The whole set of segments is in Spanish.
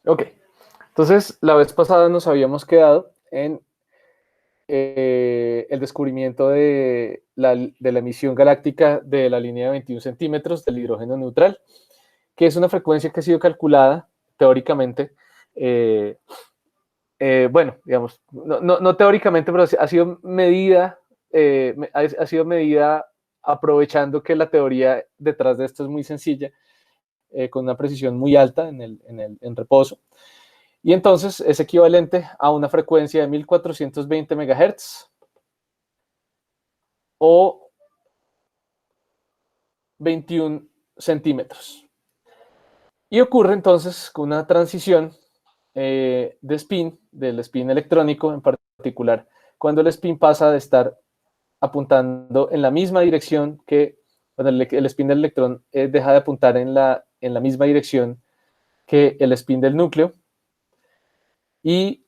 Ok, entonces la vez pasada nos habíamos quedado en el descubrimiento de la emisión galáctica de la línea de 21 centímetros del hidrógeno neutral, que es una frecuencia que ha sido calculada teóricamente, eh, bueno, digamos, no teóricamente, pero ha sido medida, ha sido medida aprovechando que la teoría detrás de esto es muy sencilla, con una precisión muy alta en reposo. Y entonces es equivalente a una frecuencia de 1420 MHz o 21 centímetros. Y ocurre entonces con una transición de spin, del spin electrónico en particular, cuando el spin pasa de estar apuntando en la misma dirección que, cuando el spin del electrón deja de apuntar en la misma dirección que el spin del núcleo y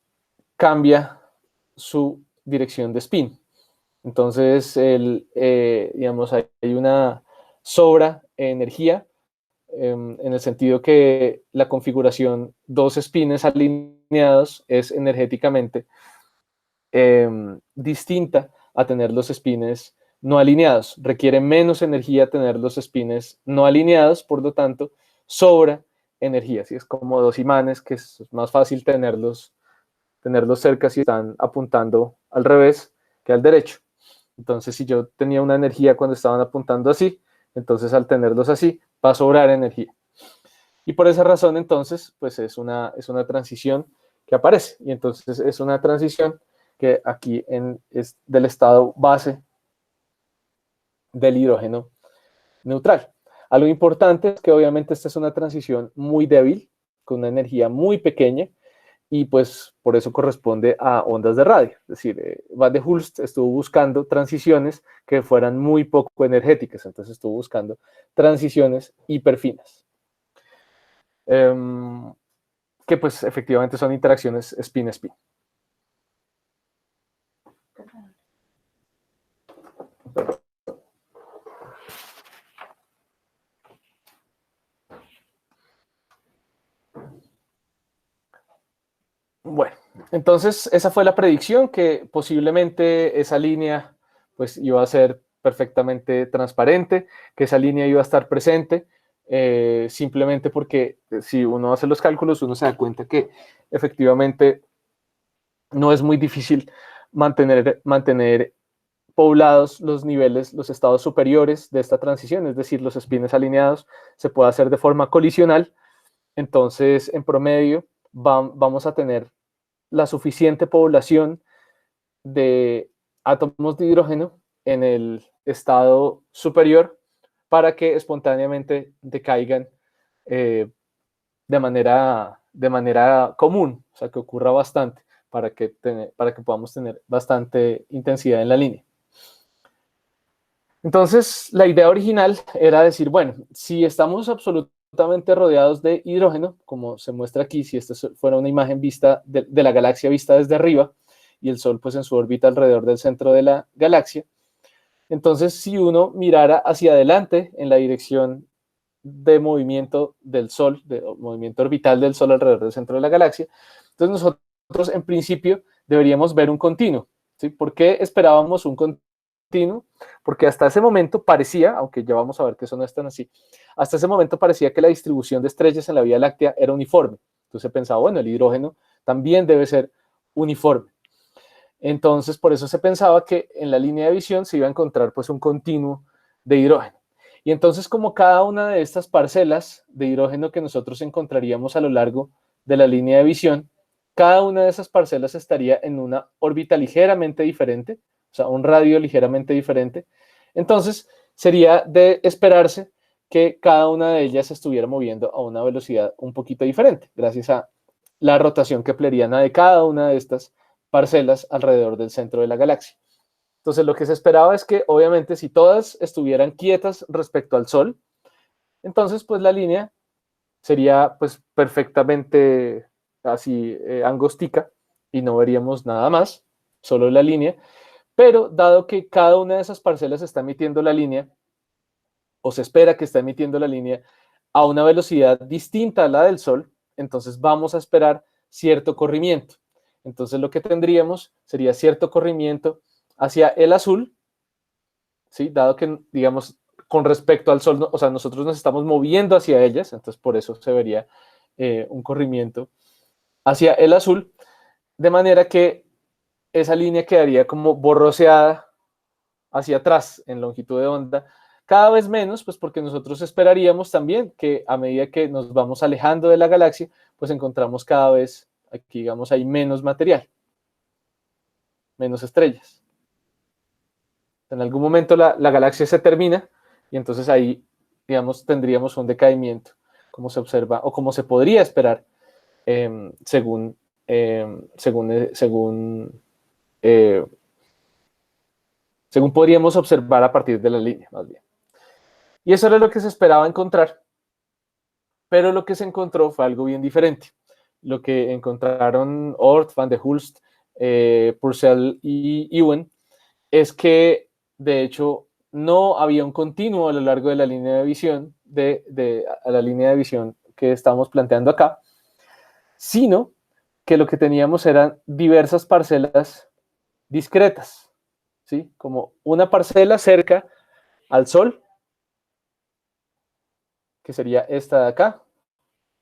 cambia su dirección de spin. Entonces, digamos, hay una sobra energía en el sentido que la configuración dos spins alineados es energéticamente distinta a tener los spins no alineados. Requiere menos energía tener los spins no alineados, por lo tanto, sobra energía. ¿Sí? Es como dos imanes que es más fácil tenerlos cerca si están apuntando al revés que al derecho. Entonces, si yo tenía una energía cuando estaban apuntando así, entonces al tenerlos así, va a sobrar energía. Y por esa razón, entonces, pues es una transición que aparece. Y entonces es una transición que aquí es del estado base del hidrógeno neutral. Algo importante es que obviamente esta es una transición muy débil, con una energía muy pequeña, y pues por eso corresponde a ondas de radio. Es decir, Van de Hulst estuvo buscando transiciones que fueran muy poco energéticas, entonces estuvo buscando transiciones hiperfinas, que pues efectivamente son interacciones spin-spin. Bueno, entonces esa fue la predicción, que posiblemente esa línea pues iba a ser perfectamente transparente, que esa línea iba a estar presente, simplemente porque si uno hace los cálculos, uno se da cuenta que efectivamente no es muy difícil mantener poblados los niveles, los estados superiores de esta transición, es decir, los espines alineados, se puede hacer de forma colisional. Entonces, en promedio, vamos a tener la suficiente población de átomos de hidrógeno en el estado superior para que espontáneamente decaigan eh, de manera común, o sea, que ocurra bastante para que podamos tener bastante intensidad en la línea. Entonces, la idea original era decir, bueno, si estamos absolutamente rodeados de hidrógeno, como se muestra aquí, si esta fuera una imagen vista de la galaxia vista desde arriba, y el Sol pues en su órbita alrededor del centro de la galaxia, entonces si uno mirara hacia adelante en la dirección de movimiento del Sol, de movimiento orbital del Sol alrededor del centro de la galaxia, entonces nosotros en principio deberíamos ver un continuo. ¿Sí? ¿Por qué esperábamos un continuo? Porque hasta ese momento parecía, aunque ya vamos a ver que eso no es tan así, hasta ese momento parecía que la distribución de estrellas en la Vía Láctea era uniforme. Entonces pensaba, bueno, el hidrógeno también debe ser uniforme. Entonces, por eso se pensaba que en la línea de visión se iba a encontrar pues un continuo de hidrógeno. Y entonces, como cada una de estas parcelas de hidrógeno que nosotros encontraríamos a lo largo de la línea de visión, cada una de esas parcelas estaría en una órbita ligeramente diferente, o sea, un radio ligeramente diferente. Entonces, sería de esperarse que cada una de ellas se estuviera moviendo a una velocidad un poquito diferente, gracias a la rotación kepleriana de cada una de estas parcelas alrededor del centro de la galaxia. Entonces, lo que se esperaba es que, obviamente, si todas estuvieran quietas respecto al Sol, entonces, pues la línea sería pues perfectamente así angostica y no veríamos nada más, solo la línea. Pero dado que cada una de esas parcelas está emitiendo la línea, o se espera que está emitiendo la línea a una velocidad distinta a la del Sol, entonces vamos a esperar cierto corrimiento. Entonces lo que tendríamos sería cierto corrimiento hacia el azul, ¿sí? Dado que, digamos, con respecto al Sol, o sea, nosotros nos estamos moviendo hacia ellas, entonces por eso se vería un corrimiento hacia el azul, de manera que esa línea quedaría como borroseada hacia atrás en longitud de onda, cada vez menos, pues porque nosotros esperaríamos también que a medida que nos vamos alejando de la galaxia, pues encontramos cada vez, aquí digamos, hay menos material, menos estrellas. En algún momento la galaxia se termina y entonces ahí, digamos, tendríamos un decaimiento, como se observa o como se podría esperar según, eh, según podríamos observar a partir de la línea, más bien. Y eso era lo que se esperaba encontrar, pero lo que se encontró fue algo bien diferente. Lo que encontraron Oort, Van de Hulst, Purcell y Ewen es que, de hecho, no había un continuo a lo largo de la línea de visión, a la línea de visión que estamos planteando acá, sino que lo que teníamos eran diversas parcelas discretas, ¿sí? Como una parcela cerca al Sol, que sería esta de acá,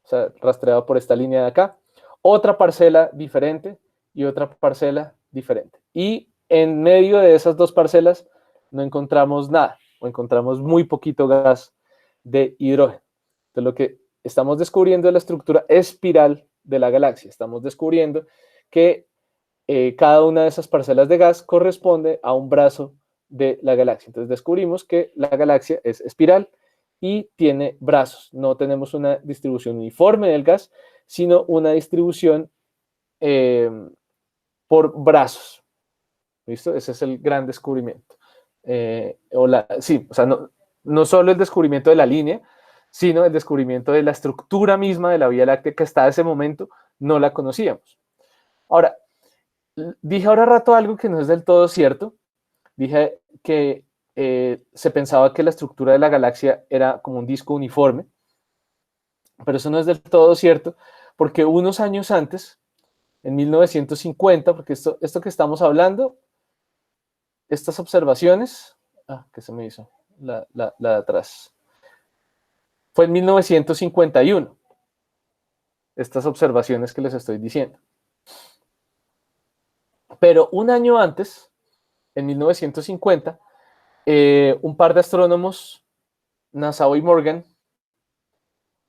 o sea, rastreado por esta línea de acá, otra parcela diferente y otra parcela diferente. Y en medio de esas dos parcelas no encontramos nada, o encontramos muy poquito gas de hidrógeno. Entonces, lo que estamos descubriendo es la estructura espiral de la galaxia. Estamos descubriendo que cada una de esas parcelas de gas corresponde a un brazo de la galaxia. Entonces descubrimos que la galaxia es espiral y tiene brazos. No tenemos una distribución uniforme del gas, sino una distribución por brazos. ¿Listo? Ese es el gran descubrimiento. Sí, o sea, no solo el descubrimiento de la línea, sino el descubrimiento de la estructura misma de la Vía Láctea que hasta ese momento no la conocíamos. Ahora, dije ahora rato algo que no es del todo cierto. Dije que se pensaba que la estructura de la galaxia era como un disco uniforme, pero eso no es del todo cierto, porque unos años antes, en 1950, porque esto que estamos hablando, estas observaciones, ¿qué se me hizo? La de atrás. Fue en 1951, estas observaciones que les estoy diciendo. Pero un año antes, en 1950, un par de astrónomos, Nassau y Morgan,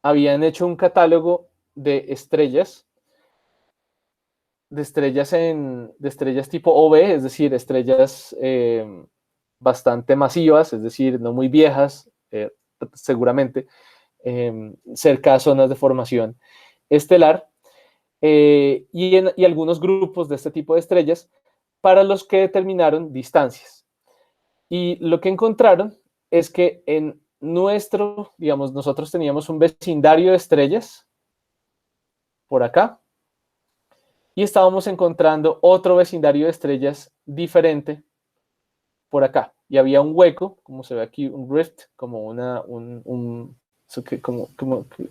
habían hecho un catálogo de estrellas tipo OB, es decir, estrellas bastante masivas, es decir, no muy viejas, seguramente, cerca a zonas de formación estelar, y algunos grupos de este tipo de estrellas para los que determinaron distancias. Y lo que encontraron es que en digamos, nosotros teníamos un vecindario de estrellas por acá, y estábamos encontrando otro vecindario de estrellas diferente por acá. Y había un hueco, como se ve aquí, un rift, como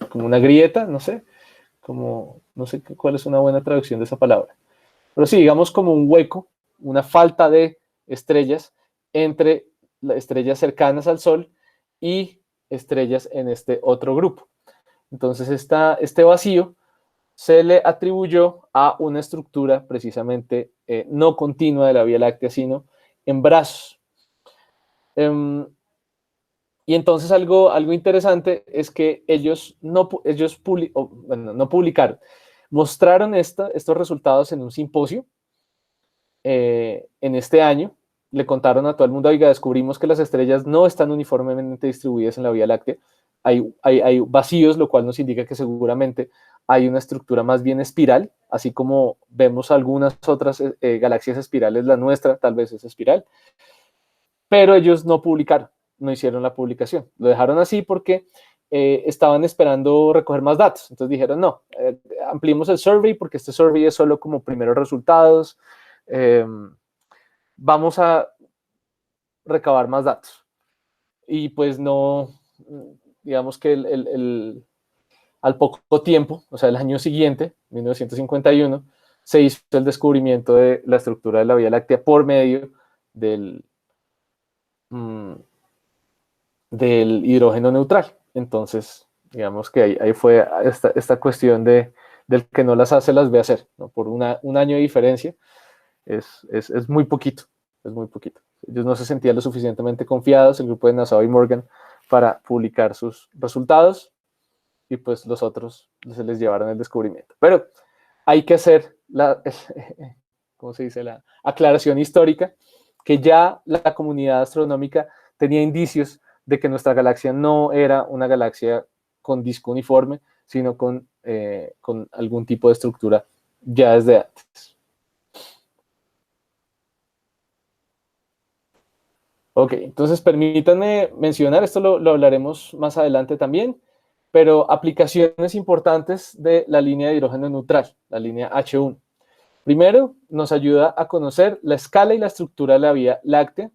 como una grieta, no sé, no sé cuál es una buena traducción de esa palabra. Pero sí, digamos como un hueco, una falta de estrellas entre las estrellas cercanas al Sol y estrellas en este otro grupo. Entonces, este vacío se le atribuyó a una estructura precisamente no continua de la Vía Láctea, sino en brazos. Y entonces algo interesante es que ellos no publicaron, mostraron estos resultados en un simposio en este año. Le contaron a todo el mundo, oiga, descubrimos que las estrellas no están uniformemente distribuidas en la Vía Láctea, hay vacíos, lo cual nos indica que seguramente hay una estructura más bien espiral, así como vemos algunas otras galaxias espirales, la nuestra tal vez es espiral, pero ellos no publicaron, no hicieron la publicación, lo dejaron así porque estaban esperando recoger más datos, entonces dijeron no, ampliemos el survey porque este survey es solo como primeros resultados, vamos a recabar más datos. Y pues no, digamos que al poco tiempo, o sea, el año siguiente, 1951, se hizo el descubrimiento de la estructura de la Vía Láctea por medio del, del hidrógeno neutral. Entonces, digamos que ahí fue esta cuestión del que no las hace, las ve hacer, ¿no? Por un año de diferencia, es muy poquito, es muy poquito. Ellos no se sentían lo suficientemente confiados, el grupo de Nassau y Morgan, para publicar sus resultados, y pues los otros se les llevaron el descubrimiento. Pero hay que hacer ¿cómo se dice? La aclaración histórica, que ya la comunidad astronómica tenía indicios de que nuestra galaxia no era una galaxia con disco uniforme, sino con algún tipo de estructura ya desde antes. Ok, entonces permítanme mencionar, esto lo hablaremos más adelante también, pero aplicaciones importantes de la línea de hidrógeno neutral, la línea H1. Primero, nos ayuda a conocer la escala y la estructura de la Vía Láctea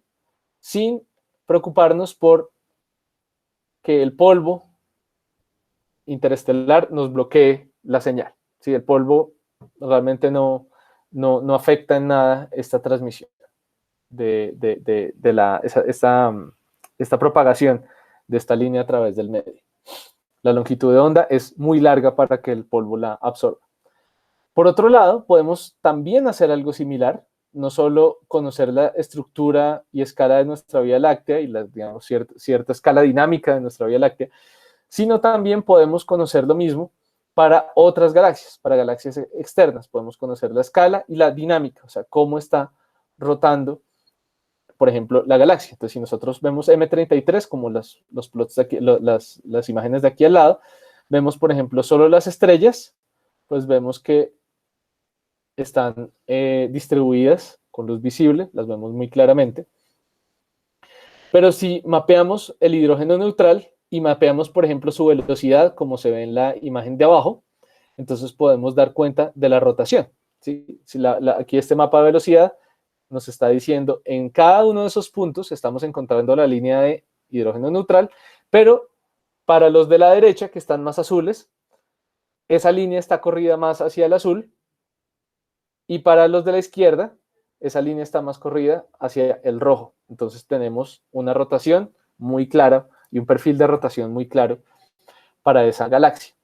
sin preocuparnos por que el polvo interestelar nos bloquee la señal. ¿Sí? El polvo realmente no afecta en nada esta transmisión esta propagación de esta línea a través del medio. La longitud de onda es muy larga para que el polvo la absorba. Por otro lado, podemos también hacer algo similar, no solo conocer la estructura y escala de nuestra Vía Láctea y digamos, cierta escala dinámica de nuestra Vía Láctea, sino también podemos conocer lo mismo para otras galaxias, para galaxias externas. Podemos conocer la escala y la dinámica, o sea, cómo está rotando, por ejemplo, la galaxia. Entonces, si nosotros vemos M33, como los plots de aquí, las imágenes de aquí al lado, vemos, por ejemplo, solo las estrellas, pues vemos que están distribuidas con luz visible, las vemos muy claramente. Pero si mapeamos el hidrógeno neutral y mapeamos, por ejemplo, su velocidad, como se ve en la imagen de abajo, entonces podemos dar cuenta de la rotación. ¿Sí? Si aquí este mapa de velocidad nos está diciendo en cada uno de esos puntos estamos encontrando la línea de hidrógeno neutral, pero para los de la derecha, que están más azules, esa línea está corrida más hacia el azul, y para los de la izquierda, esa línea está más corrida hacia el rojo. Entonces tenemos una rotación muy clara y un perfil de rotación muy claro para esa galaxia.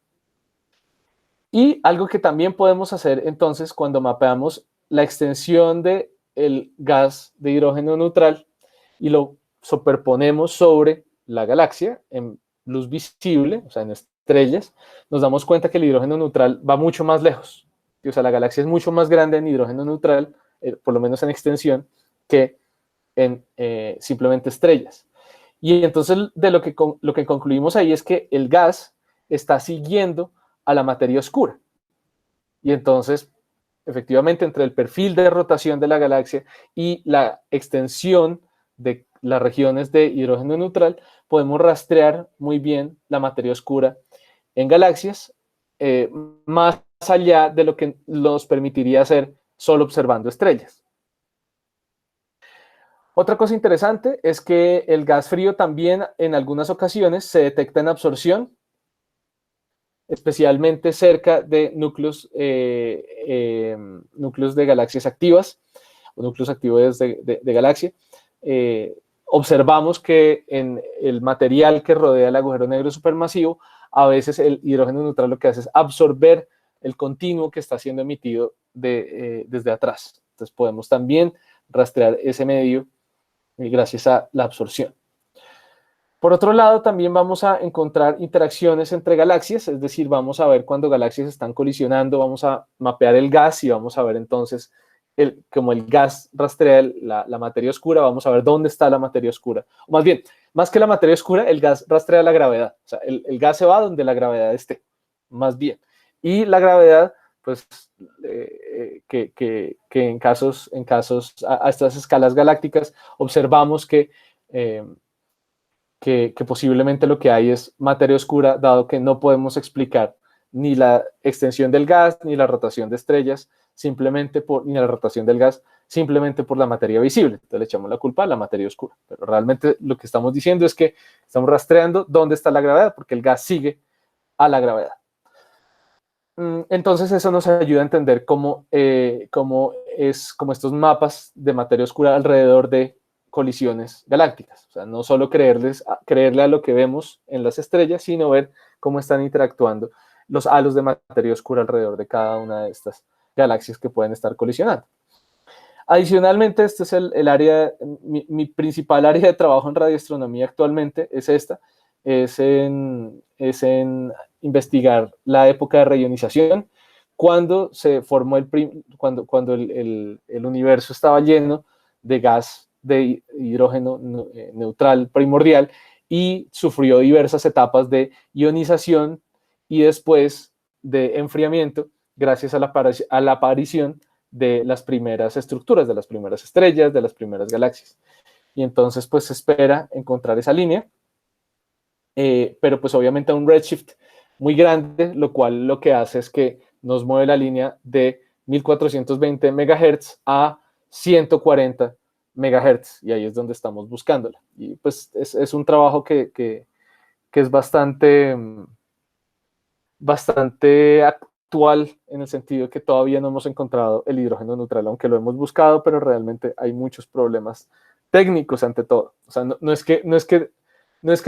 Y algo que también podemos hacer entonces cuando mapeamos la extensión del gas de hidrógeno neutral y lo superponemos sobre la galaxia en luz visible, o sea, en estrellas, nos damos cuenta que el hidrógeno neutral va mucho más lejos. O sea, la galaxia es mucho más grande en hidrógeno neutral, por lo menos en extensión, que en simplemente estrellas. Y entonces lo que concluimos ahí es que el gas está siguiendo a la materia oscura. Y entonces, efectivamente, entre el perfil de rotación de la galaxia y la extensión de las regiones de hidrógeno neutral, podemos rastrear muy bien la materia oscura en galaxias, más allá de lo que nos permitiría hacer solo observando estrellas. Otra cosa interesante es que el gas frío también en algunas ocasiones se detecta en absorción, especialmente cerca de núcleos de galaxias activas o núcleos activos de galaxia. Observamos que en el material que rodea el agujero negro supermasivo, a veces el hidrógeno neutral lo que hace es absorber el continuo que está siendo emitido desde atrás. Entonces podemos también rastrear ese medio gracias a la absorción. Por otro lado, también vamos a encontrar interacciones entre galaxias, es decir, vamos a ver cuando galaxias están colisionando, vamos a mapear el gas y vamos a ver entonces, como el gas rastrea la materia oscura, vamos a ver dónde está la materia oscura. O más bien, más que la materia oscura, el gas rastrea la gravedad. O sea, el gas se va donde la gravedad esté, más bien. Y la gravedad, pues, que en casos a estas escalas galácticas, observamos que posiblemente lo que hay es materia oscura, dado que no podemos explicar ni la extensión del gas, ni la rotación de estrellas, ni la rotación del gas, simplemente por la materia visible. Entonces le echamos la culpa a la materia oscura. Pero realmente lo que estamos diciendo es que estamos rastreando dónde está la gravedad, porque el gas sigue a la gravedad. Entonces eso nos ayuda a entender cómo estos mapas de materia oscura alrededor de colisiones galácticas. O sea, no solo creerle a lo que vemos en las estrellas, sino ver cómo están interactuando los halos de materia oscura alrededor de cada una de estas galaxias que pueden estar colisionando. Adicionalmente, este es el área, mi principal área de trabajo en radioastronomía actualmente es esta, es en investigar la época de reionización, cuando se formó cuando el universo estaba lleno de gas de hidrógeno neutral primordial y sufrió diversas etapas de ionización y después de enfriamiento gracias a la aparición de las primeras estructuras, de las primeras estrellas, de las primeras galaxias. Y entonces pues se espera encontrar esa línea, pero pues obviamente a un redshift muy grande, lo cual lo que hace es que nos mueve la línea de 1420 MHz a 140 MHz, y ahí es donde estamos buscándola. Y pues es un trabajo que es bastante actual, en el sentido que todavía no hemos encontrado el hidrógeno neutral, aunque lo hemos buscado, pero realmente hay muchos problemas técnicos ante todo. O sea, no es que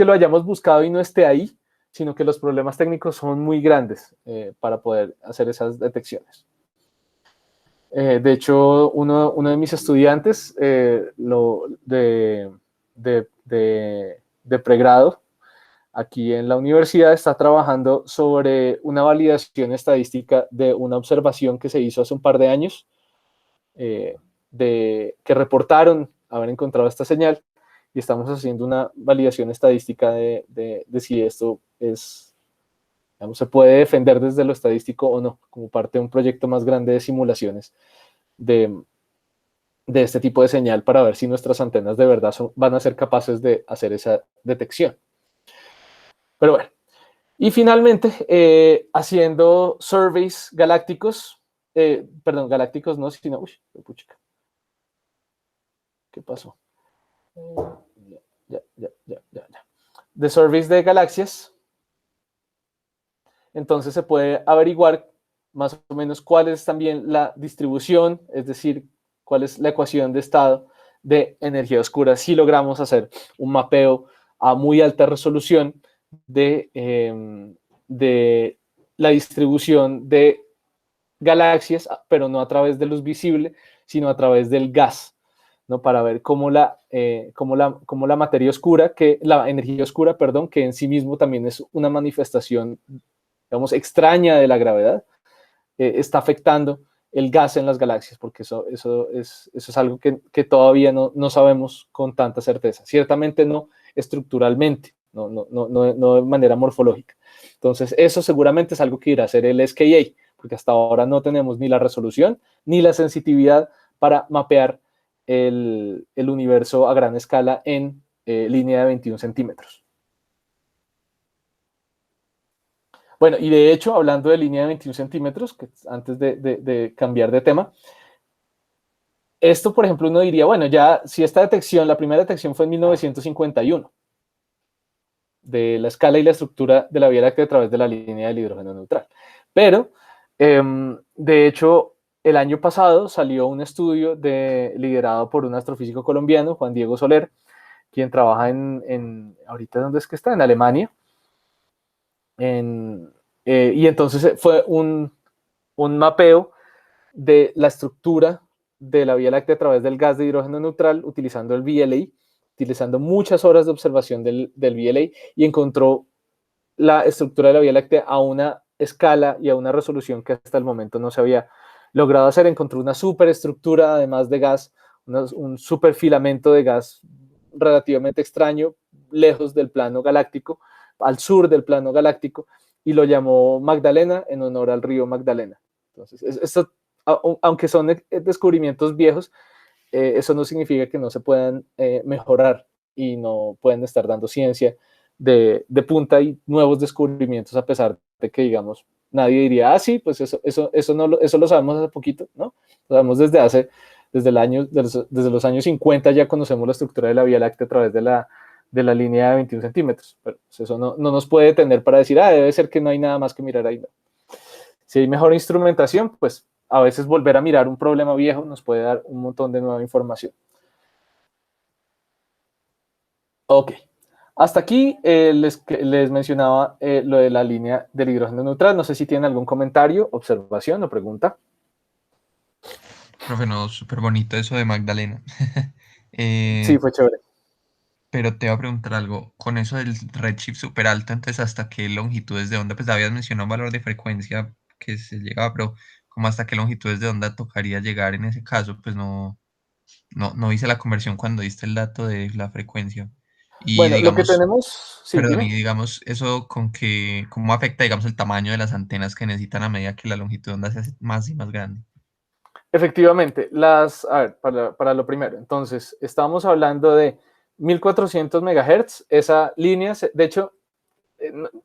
lo hayamos buscado y no esté ahí, sino que los problemas técnicos son muy grandes para poder hacer esas detecciones. De hecho, uno de mis estudiantes de pregrado aquí en la universidad está trabajando sobre una validación estadística de una observación que se hizo hace un par de años, que reportaron haber encontrado esta señal, y estamos haciendo una validación estadística de si esto digamos, se puede defender desde lo estadístico o no, como parte de un proyecto más grande de simulaciones de este tipo de señal, para ver si nuestras antenas de verdad van a ser capaces de hacer esa detección. Pero bueno, y finalmente, haciendo surveys galácticos, perdón, galácticos no, sino, uy, puchica, ¿qué pasó? Ya. De surveys de galaxias, entonces se puede averiguar más o menos cuál es también la distribución, es decir, cuál es la ecuación de estado de energía oscura, si logramos hacer un mapeo a muy alta resolución de la distribución de galaxias, pero no a través de luz visible, sino a través del gas, ¿no? Para ver cómo la materia oscura, la energía oscura, perdón, que en sí mismo también es una manifestación, digamos, extraña de la gravedad, está afectando el gas en las galaxias, porque eso es algo que todavía no sabemos con tanta certeza. Ciertamente no estructuralmente, no de manera morfológica. Entonces, eso seguramente es algo que irá a hacer el SKA, porque hasta ahora no tenemos ni la resolución ni la sensitividad para mapear el universo a gran escala en línea de 21 centímetros. Bueno, y de hecho, hablando de línea de 21 centímetros, que antes de cambiar de tema, esto, por ejemplo, uno diría, bueno, ya si esta detección, la primera detección fue en 1951, de la escala y la estructura de la Vía Láctea a través de la línea del hidrógeno neutral. Pero, de hecho, el año pasado salió un estudio liderado por un astrofísico colombiano, Juan Diego Soler, quien trabaja ahorita, ¿dónde es que está? En Alemania. Y entonces fue un mapeo de la estructura de la Vía Láctea a través del gas de hidrógeno neutral, utilizando el VLA, utilizando muchas horas de observación del VLA, y encontró la estructura de la Vía Láctea a una escala y a una resolución que hasta el momento no se había logrado hacer. Encontró una superestructura, además de gas, un superfilamento de gas relativamente extraño, lejos del plano galáctico, al sur del plano galáctico, y lo llamó Magdalena en honor al río Magdalena. Entonces, esto, aunque son descubrimientos viejos, eso no significa que no se puedan mejorar y no pueden estar dando ciencia de punta y nuevos descubrimientos, a pesar de que, digamos, nadie diría, sí, pues eso lo sabemos hace poquito, ¿no? Lo sabemos desde los años 50 ya conocemos la estructura de la Vía Láctea a través de la línea de 21 centímetros, pero pues eso no nos puede detener para decir, debe ser que no hay nada más que mirar ahí, ¿no? Si hay mejor instrumentación, pues a veces volver a mirar un problema viejo nos puede dar un montón de nueva información. Ok. Hasta aquí les mencionaba lo de la línea del hidrógeno neutral. No sé si tienen algún comentario, observación o pregunta. Profe, no, súper bonito eso de Magdalena. Sí, fue chévere. Pero te voy a preguntar algo. Con eso del redshift súper alto, entonces, ¿hasta qué longitudes de onda? Pues habías mencionado un valor de frecuencia que se llegaba, pero ¿cómo hasta qué longitudes de onda tocaría llegar en ese caso? Pues no hice la conversión cuando diste el dato de la frecuencia. Y Bueno, lo que digamos, tenemos, sí, perdón, y dime. digamos, eso con que, ¿cómo afecta, digamos, el tamaño de las antenas que necesitan a medida que la longitud de onda se hace más y más grande? Efectivamente, a ver, para lo primero, entonces, estamos hablando de 1400 megahertz, esa línea, de hecho,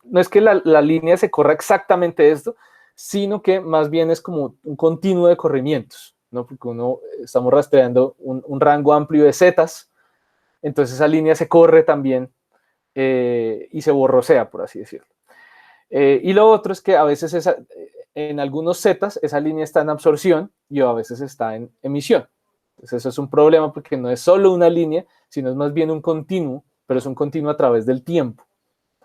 no es que la línea se corra exactamente esto, sino que más bien es como un continuo de corrimientos, ¿no? Porque estamos rastreando un rango amplio de zetas, entonces esa línea se corre también y se borrosea, por así decirlo. Y lo otro es que a veces en algunos zetas esa línea está en absorción y a veces está en emisión. Entonces eso es un problema porque no es solo una línea, sino es más bien un continuo, pero es un continuo a través del tiempo.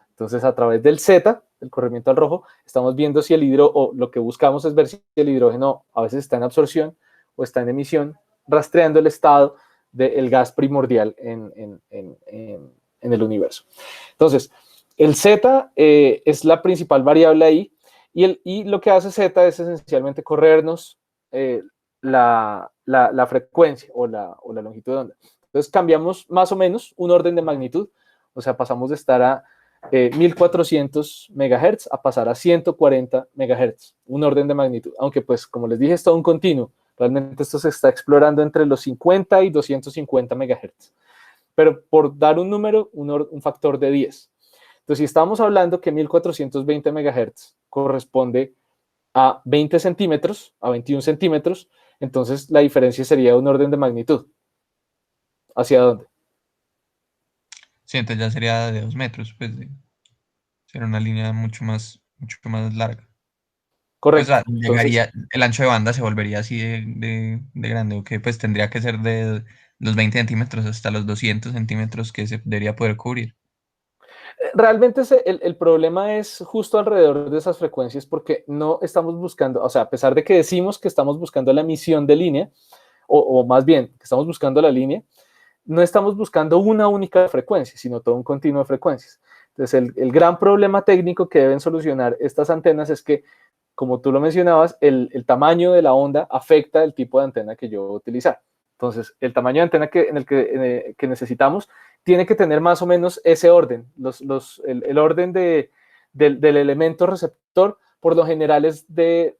Entonces a través del Z, el corrimiento al rojo, estamos viendo si o lo que buscamos es ver si el hidrógeno a veces está en absorción o está en emisión, rastreando el estado del gas primordial en el universo. Entonces, el Z es la principal variable ahí y lo que hace Z es esencialmente corrernos la frecuencia o la longitud de onda. Entonces cambiamos más o menos un orden de magnitud, o sea, pasamos de estar a 1400 MHz a pasar a 140 MHz, un orden de magnitud, aunque pues como les dije es todo un continuo, realmente esto se está explorando entre los 50 y 250 MHz, pero por dar un número, un factor de 10. Entonces, si estamos hablando que 1420 MHz corresponde a 20 centímetros, a 21 centímetros, entonces la diferencia sería un orden de magnitud. ¿Hacia dónde? Sí, entonces ya sería de 2 metros, pues sería una línea mucho más larga. Pues Correcto. Entonces, llegaría, el ancho de banda se volvería así de grande, o que pues tendría que ser de los 20 centímetros hasta los 200 centímetros que se debería poder cubrir. realmente el problema es justo alrededor de esas frecuencias porque no estamos buscando, o sea, a pesar de que decimos que estamos buscando la emisión de línea, o más bien que estamos buscando la línea, no estamos buscando una única frecuencia, sino todo un continuo de frecuencias. Entonces, el gran problema técnico que deben solucionar estas antenas es que, como tú lo mencionabas, el tamaño de la onda afecta el tipo de antena que yo voy a utilizar. Entonces, el tamaño de antena que necesitamos tiene que tener más o menos ese orden. El orden del elemento receptor, por lo general, es del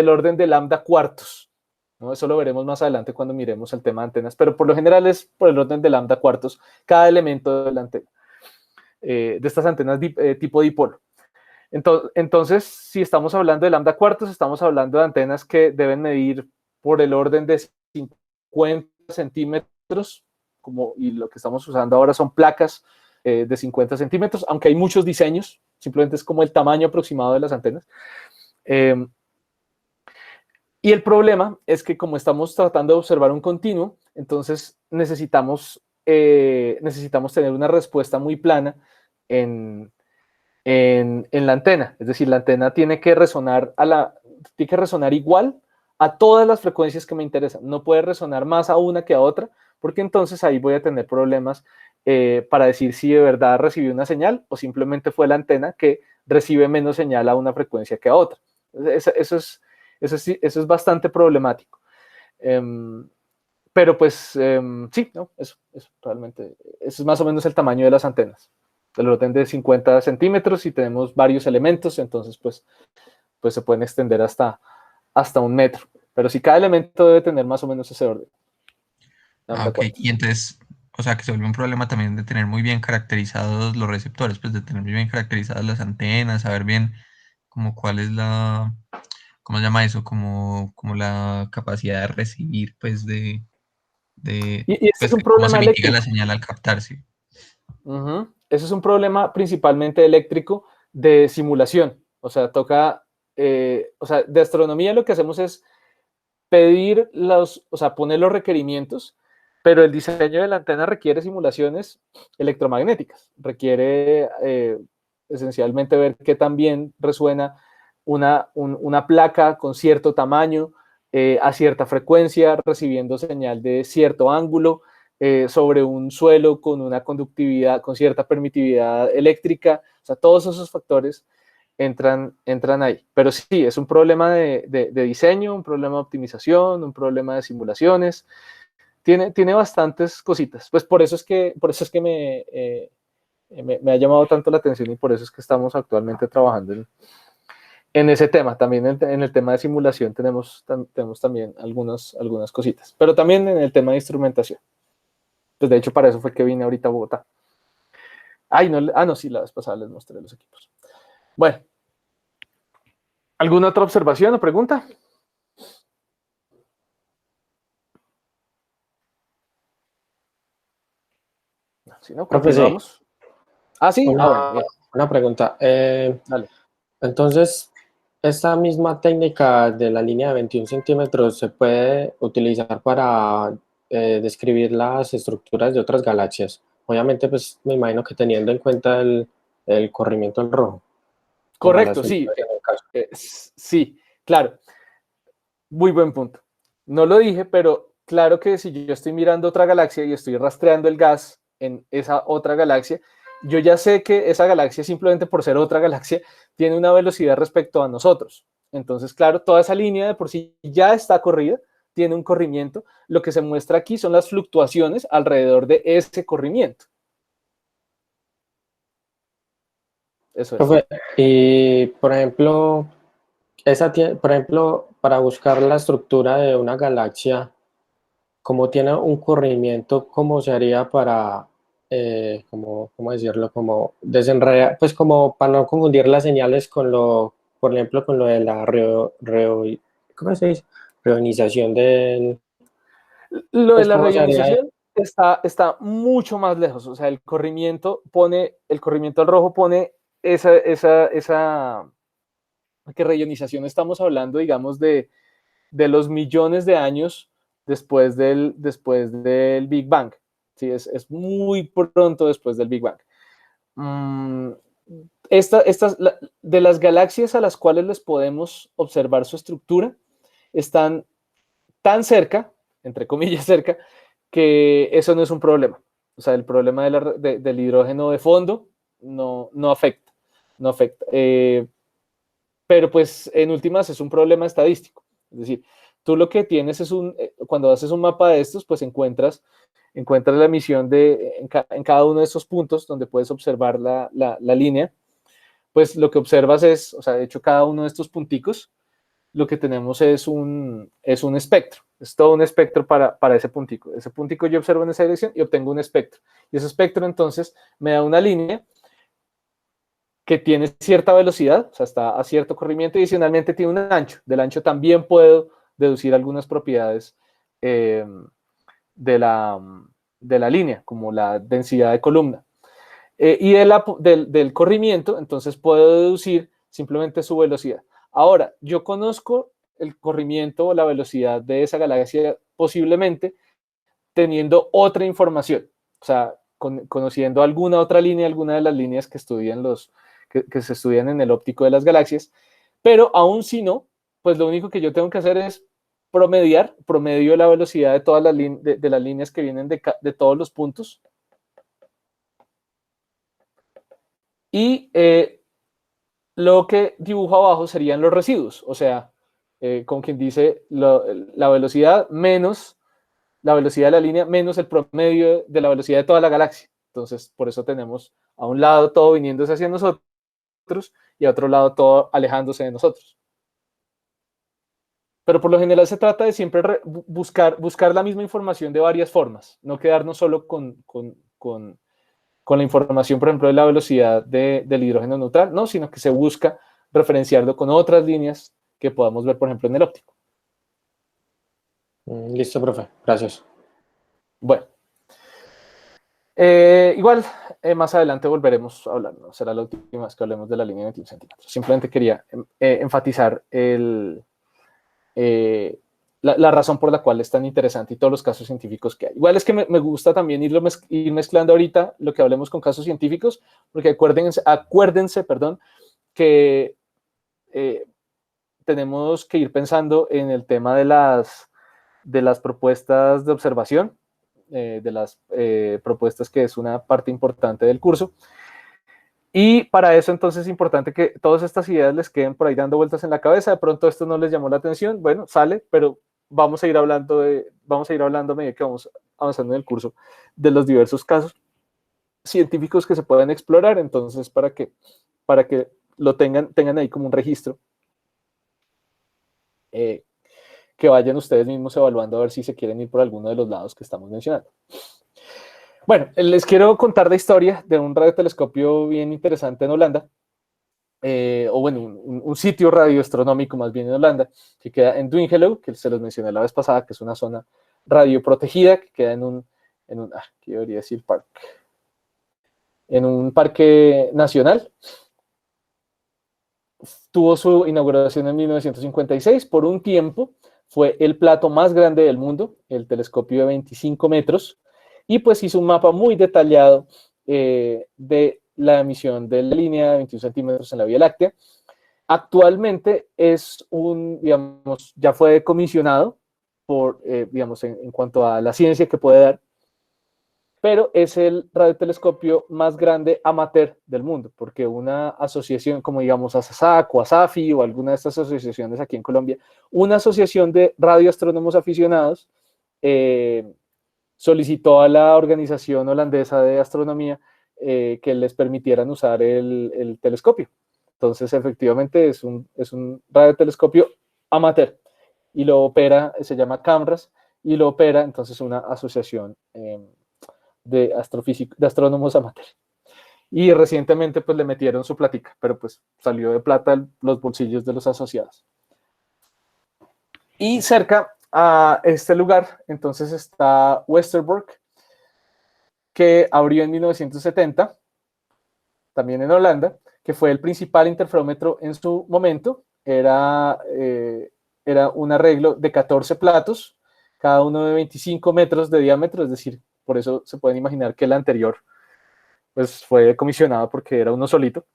orden de lambda cuartos. ¿No? Eso lo veremos más adelante cuando miremos el tema de antenas, pero por lo general es por el orden de lambda cuartos cada elemento de la antena, de estas antenas tipo dipolo. Entonces, si estamos hablando de lambda cuartos, estamos hablando de antenas que deben medir por el orden de 50 centímetros, y lo que estamos usando ahora son placas de 50 centímetros, aunque hay muchos diseños, simplemente es como el tamaño aproximado de las antenas. Y el problema es que como estamos tratando de observar un continuo, entonces necesitamos tener una respuesta muy plana en, en la antena. Es decir, la antena tiene que resonar igual a todas las frecuencias que me interesan. No puede resonar más a una que a otra, porque entonces ahí voy a tener problemas para decir si de verdad recibí una señal o simplemente fue la antena que recibe menos señal a una frecuencia que a otra. Eso es bastante problemático. Pero pues sí, no, eso realmente, eso es más o menos el tamaño de las antenas, del orden de 50 centímetros y tenemos varios elementos, entonces pues se pueden extender hasta 1 metro. Pero sí, cada elemento debe tener más o menos ese orden. Ah, Lambda ok. Y cuartos. entonces, o sea, que se vuelve un problema también de tener muy bien caracterizados los receptores, pues de tener muy bien caracterizadas las antenas, saber bien como cuál es ¿cómo se llama eso? Como la capacidad de recibir, pues Y este es pues un de cómo se problema mitiga la eléctrico. señal al captarse. Ese es un problema principalmente eléctrico de simulación. O sea, toca o sea, de astronomía lo que hacemos es pedir o sea, poner los requerimientos, pero el diseño de la antena requiere simulaciones electromagnéticas, requiere esencialmente ver qué tan bien resuena una placa con cierto tamaño, a cierta frecuencia, recibiendo señal de cierto ángulo, sobre un suelo con una conductividad, con cierta permitividad eléctrica, o sea, todos esos factores entran ahí. Pero sí, es un problema de diseño, un problema de optimización, un problema de simulaciones. Tiene bastantes cositas. Pues por eso es que me ha llamado tanto la atención y por eso es que estamos actualmente trabajando en ese tema. También en el tema de simulación tenemos también algunas cositas, pero también en el tema de instrumentación. Pues de hecho para eso fue que vine ahorita a Bogotá. Ay, no, no, sí, la vez pasada les mostré los equipos. Bueno, ¿alguna otra observación o pregunta? Si no, Profe, sí, continuamos. Ah, sí. Bueno, bien. una pregunta. Dale. Entonces, esta misma técnica de la línea de 21 centímetros se puede utilizar para describir las estructuras de otras galaxias. Obviamente, pues me imagino que teniendo en cuenta el corrimiento del rojo. Correcto, sí. Sí, claro. Muy buen punto. No lo dije, pero claro que si yo estoy mirando otra galaxia y estoy rastreando el gas en esa otra galaxia, yo ya sé que esa galaxia, simplemente por ser otra galaxia, tiene una velocidad respecto a nosotros. Entonces, claro, toda esa línea de por sí ya está corrida, tiene un corrimiento. Lo que se muestra aquí son las fluctuaciones alrededor de ese corrimiento. Eso es. Profe, y por ejemplo, por ejemplo, para buscar la estructura de una galaxia, como tiene un corrimiento, ¿cómo se haría para, cómo decirlo, como desenredar, pues como para no confundir las señales con por ejemplo, con lo de la ¿cómo se dice? Reionización del, Lo de pues la cómo se haría? reionización está mucho más lejos. O sea, el corrimiento al rojo pone esa que reionización estamos hablando, digamos, de los millones de años después del Big Bang. Sí, es muy pronto después del Big Bang. Mm, de las galaxias a las cuales les podemos observar su estructura, están tan cerca, entre comillas cerca, que eso no es un problema. O sea, el problema del hidrógeno de fondo no afecta. No afecta. Pero pues en últimas es un problema estadístico. Es decir, tú lo que tienes es cuando haces un mapa de estos, pues encuentras la emisión en cada uno de esos puntos donde puedes observar la línea, pues lo que observas es, o sea, de hecho cada uno de estos punticos, lo que tenemos es un espectro, es todo un espectro para ese puntico. Ese puntico yo observo en esa dirección y obtengo un espectro. Y ese espectro entonces me da una línea que tiene cierta velocidad, o sea, está a cierto corrimiento y adicionalmente tiene un ancho. Del ancho también puedo deducir algunas propiedades de la línea, como la densidad de columna. Y del corrimiento, entonces puedo deducir simplemente su velocidad. Ahora, yo conozco el corrimiento o la velocidad de esa galaxia posiblemente teniendo otra información, o sea, conociendo alguna otra línea, alguna de las líneas que se estudian en el óptico de las galaxias, pero aún si no, pues lo único que yo tengo que hacer es promedio la velocidad de todas las líneas que vienen de todos los puntos, y lo que dibujo abajo serían los residuos, o sea, como quien dice, la velocidad menos la velocidad de la línea menos el promedio de la velocidad de toda la galaxia. Entonces, por eso tenemos a un lado todo viniéndose hacia nosotros y a otro lado todo alejándose de nosotros. Pero por lo general se trata de siempre buscar la misma información de varias formas, no quedarnos solo con la información, por ejemplo, de la velocidad del hidrógeno neutral, no, sino que se busca referenciarlo con otras líneas que podamos ver, por ejemplo, en el óptico. Listo, profe. Gracias. Bueno. Igual, más adelante volveremos a hablar, no será la última vez que hablemos de la línea de 21 centímetros. Simplemente quería enfatizar la razón por la cual es tan interesante y todos los casos científicos que hay. Igual es que me gusta también ir mezclando ahorita lo que hablemos con casos científicos, porque acuérdense, que tenemos que ir pensando en el tema de las propuestas de observación, de las propuestas que es una parte importante del curso. Y para eso entonces es importante que todas estas ideas les queden por ahí dando vueltas en la cabeza. De pronto esto no les llamó la atención, bueno, sale, pero vamos a ir hablando a medida que vamos avanzando en el curso de los diversos casos científicos que se pueden explorar, entonces para que lo tengan ahí como un registro, que vayan ustedes mismos evaluando a ver si se quieren ir por alguno de los lados que estamos mencionando. Bueno, les quiero contar la historia de un radiotelescopio bien interesante en Holanda, o bueno, un sitio radioastronómico más bien en Holanda, que queda en Dwingelo, que se los mencioné la vez pasada, que es una zona radioprotegida, que queda en un ¿qué debería decir? En un parque nacional. Tuvo su inauguración en 1956, por un tiempo fue el plato más grande del mundo, el telescopio de 25 metros, y pues hizo un mapa muy detallado de la emisión de la línea de 21 centímetros en la Vía Láctea. Actualmente digamos, ya fue comisionado digamos, en cuanto a la ciencia que puede dar, pero es el radiotelescopio más grande amateur del mundo, porque una asociación como digamos ASAC o ASAFI o alguna de estas asociaciones aquí en Colombia, una asociación de radioastrónomos aficionados solicitó a la organización holandesa de astronomía que les permitieran usar el telescopio. Entonces, efectivamente, es un radiotelescopio amateur y lo opera, se llama CAMRAS, y lo opera entonces una asociación de astrónomos amateur. Y recientemente pues le metieron su platica, pero pues salió de plata los bolsillos de los asociados. Y cerca a este lugar entonces está Westerbork, que abrió en 1970, también en Holanda, que fue el principal interferómetro en su momento. Era un arreglo de 14 platos, cada uno de 25 metros de diámetro, es decir, por eso se pueden imaginar que el anterior pues, fue comisionado porque era uno solito.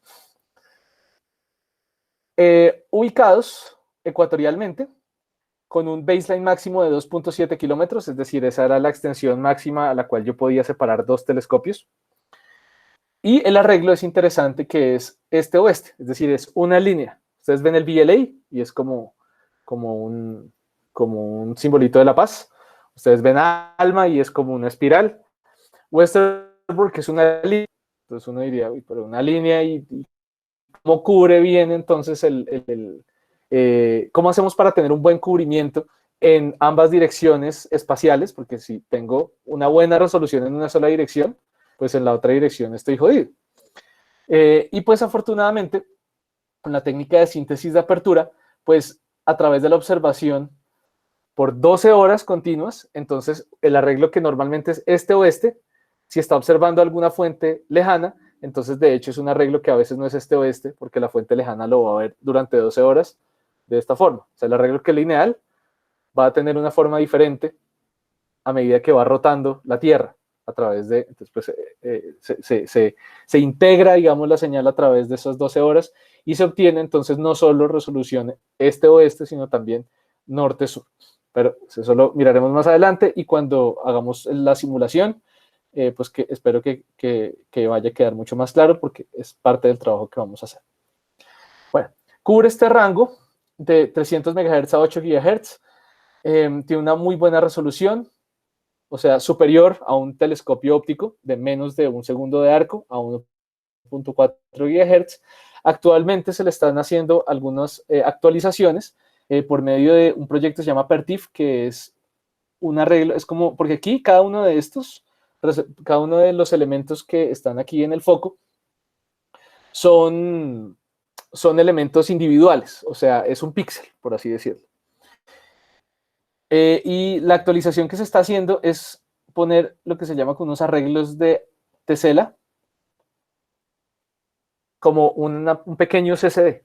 Ubicados ecuatorialmente, con un baseline máximo de 2.7 kilómetros, es decir, esa era la extensión máxima a la cual yo podía separar dos telescopios. Y el arreglo es interesante, que es este-oeste, es decir, es una línea. Ustedes ven el VLA y es como un simbolito de la paz. Ustedes ven ALMA y es como una espiral. Westerbork es una línea. Entonces uno diría, uy, pero una línea y cómo cubre bien entonces cómo hacemos para tener un buen cubrimiento en ambas direcciones espaciales, porque si tengo una buena resolución en una sola dirección, pues en la otra dirección estoy jodido. Y pues afortunadamente, con la técnica de síntesis de apertura, pues a través de la observación por 12 horas continuas, entonces el arreglo que normalmente es este-oeste, si está observando alguna fuente lejana, entonces de hecho es un arreglo que a veces no es este-oeste, porque la fuente lejana lo va a ver durante 12 horas de esta forma. O sea, el arreglo que es lineal va a tener una forma diferente a medida que va rotando la Tierra a través de, entonces pues se integra, digamos, la señal a través de esas 12 horas y se obtiene entonces no solo resolución este-oeste, sino también norte-sur. Pero eso lo miraremos más adelante y cuando hagamos la simulación, pues que espero que vaya a quedar mucho más claro porque es parte del trabajo que vamos a hacer. Bueno, cubre este rango de 300 MHz a 8 GHz, tiene una muy buena resolución, o sea, superior a un telescopio óptico de menos de un segundo de arco, a 1.4 GHz. Actualmente se le están haciendo algunas actualizaciones por medio de un proyecto que se llama PERTIF, que es un arreglo, es como, porque aquí cada uno de los elementos que están aquí en el foco son elementos individuales, o sea, es un píxel, por así decirlo. Y la actualización que se está haciendo es poner lo que se llama con unos arreglos de tesela como un pequeño CCD,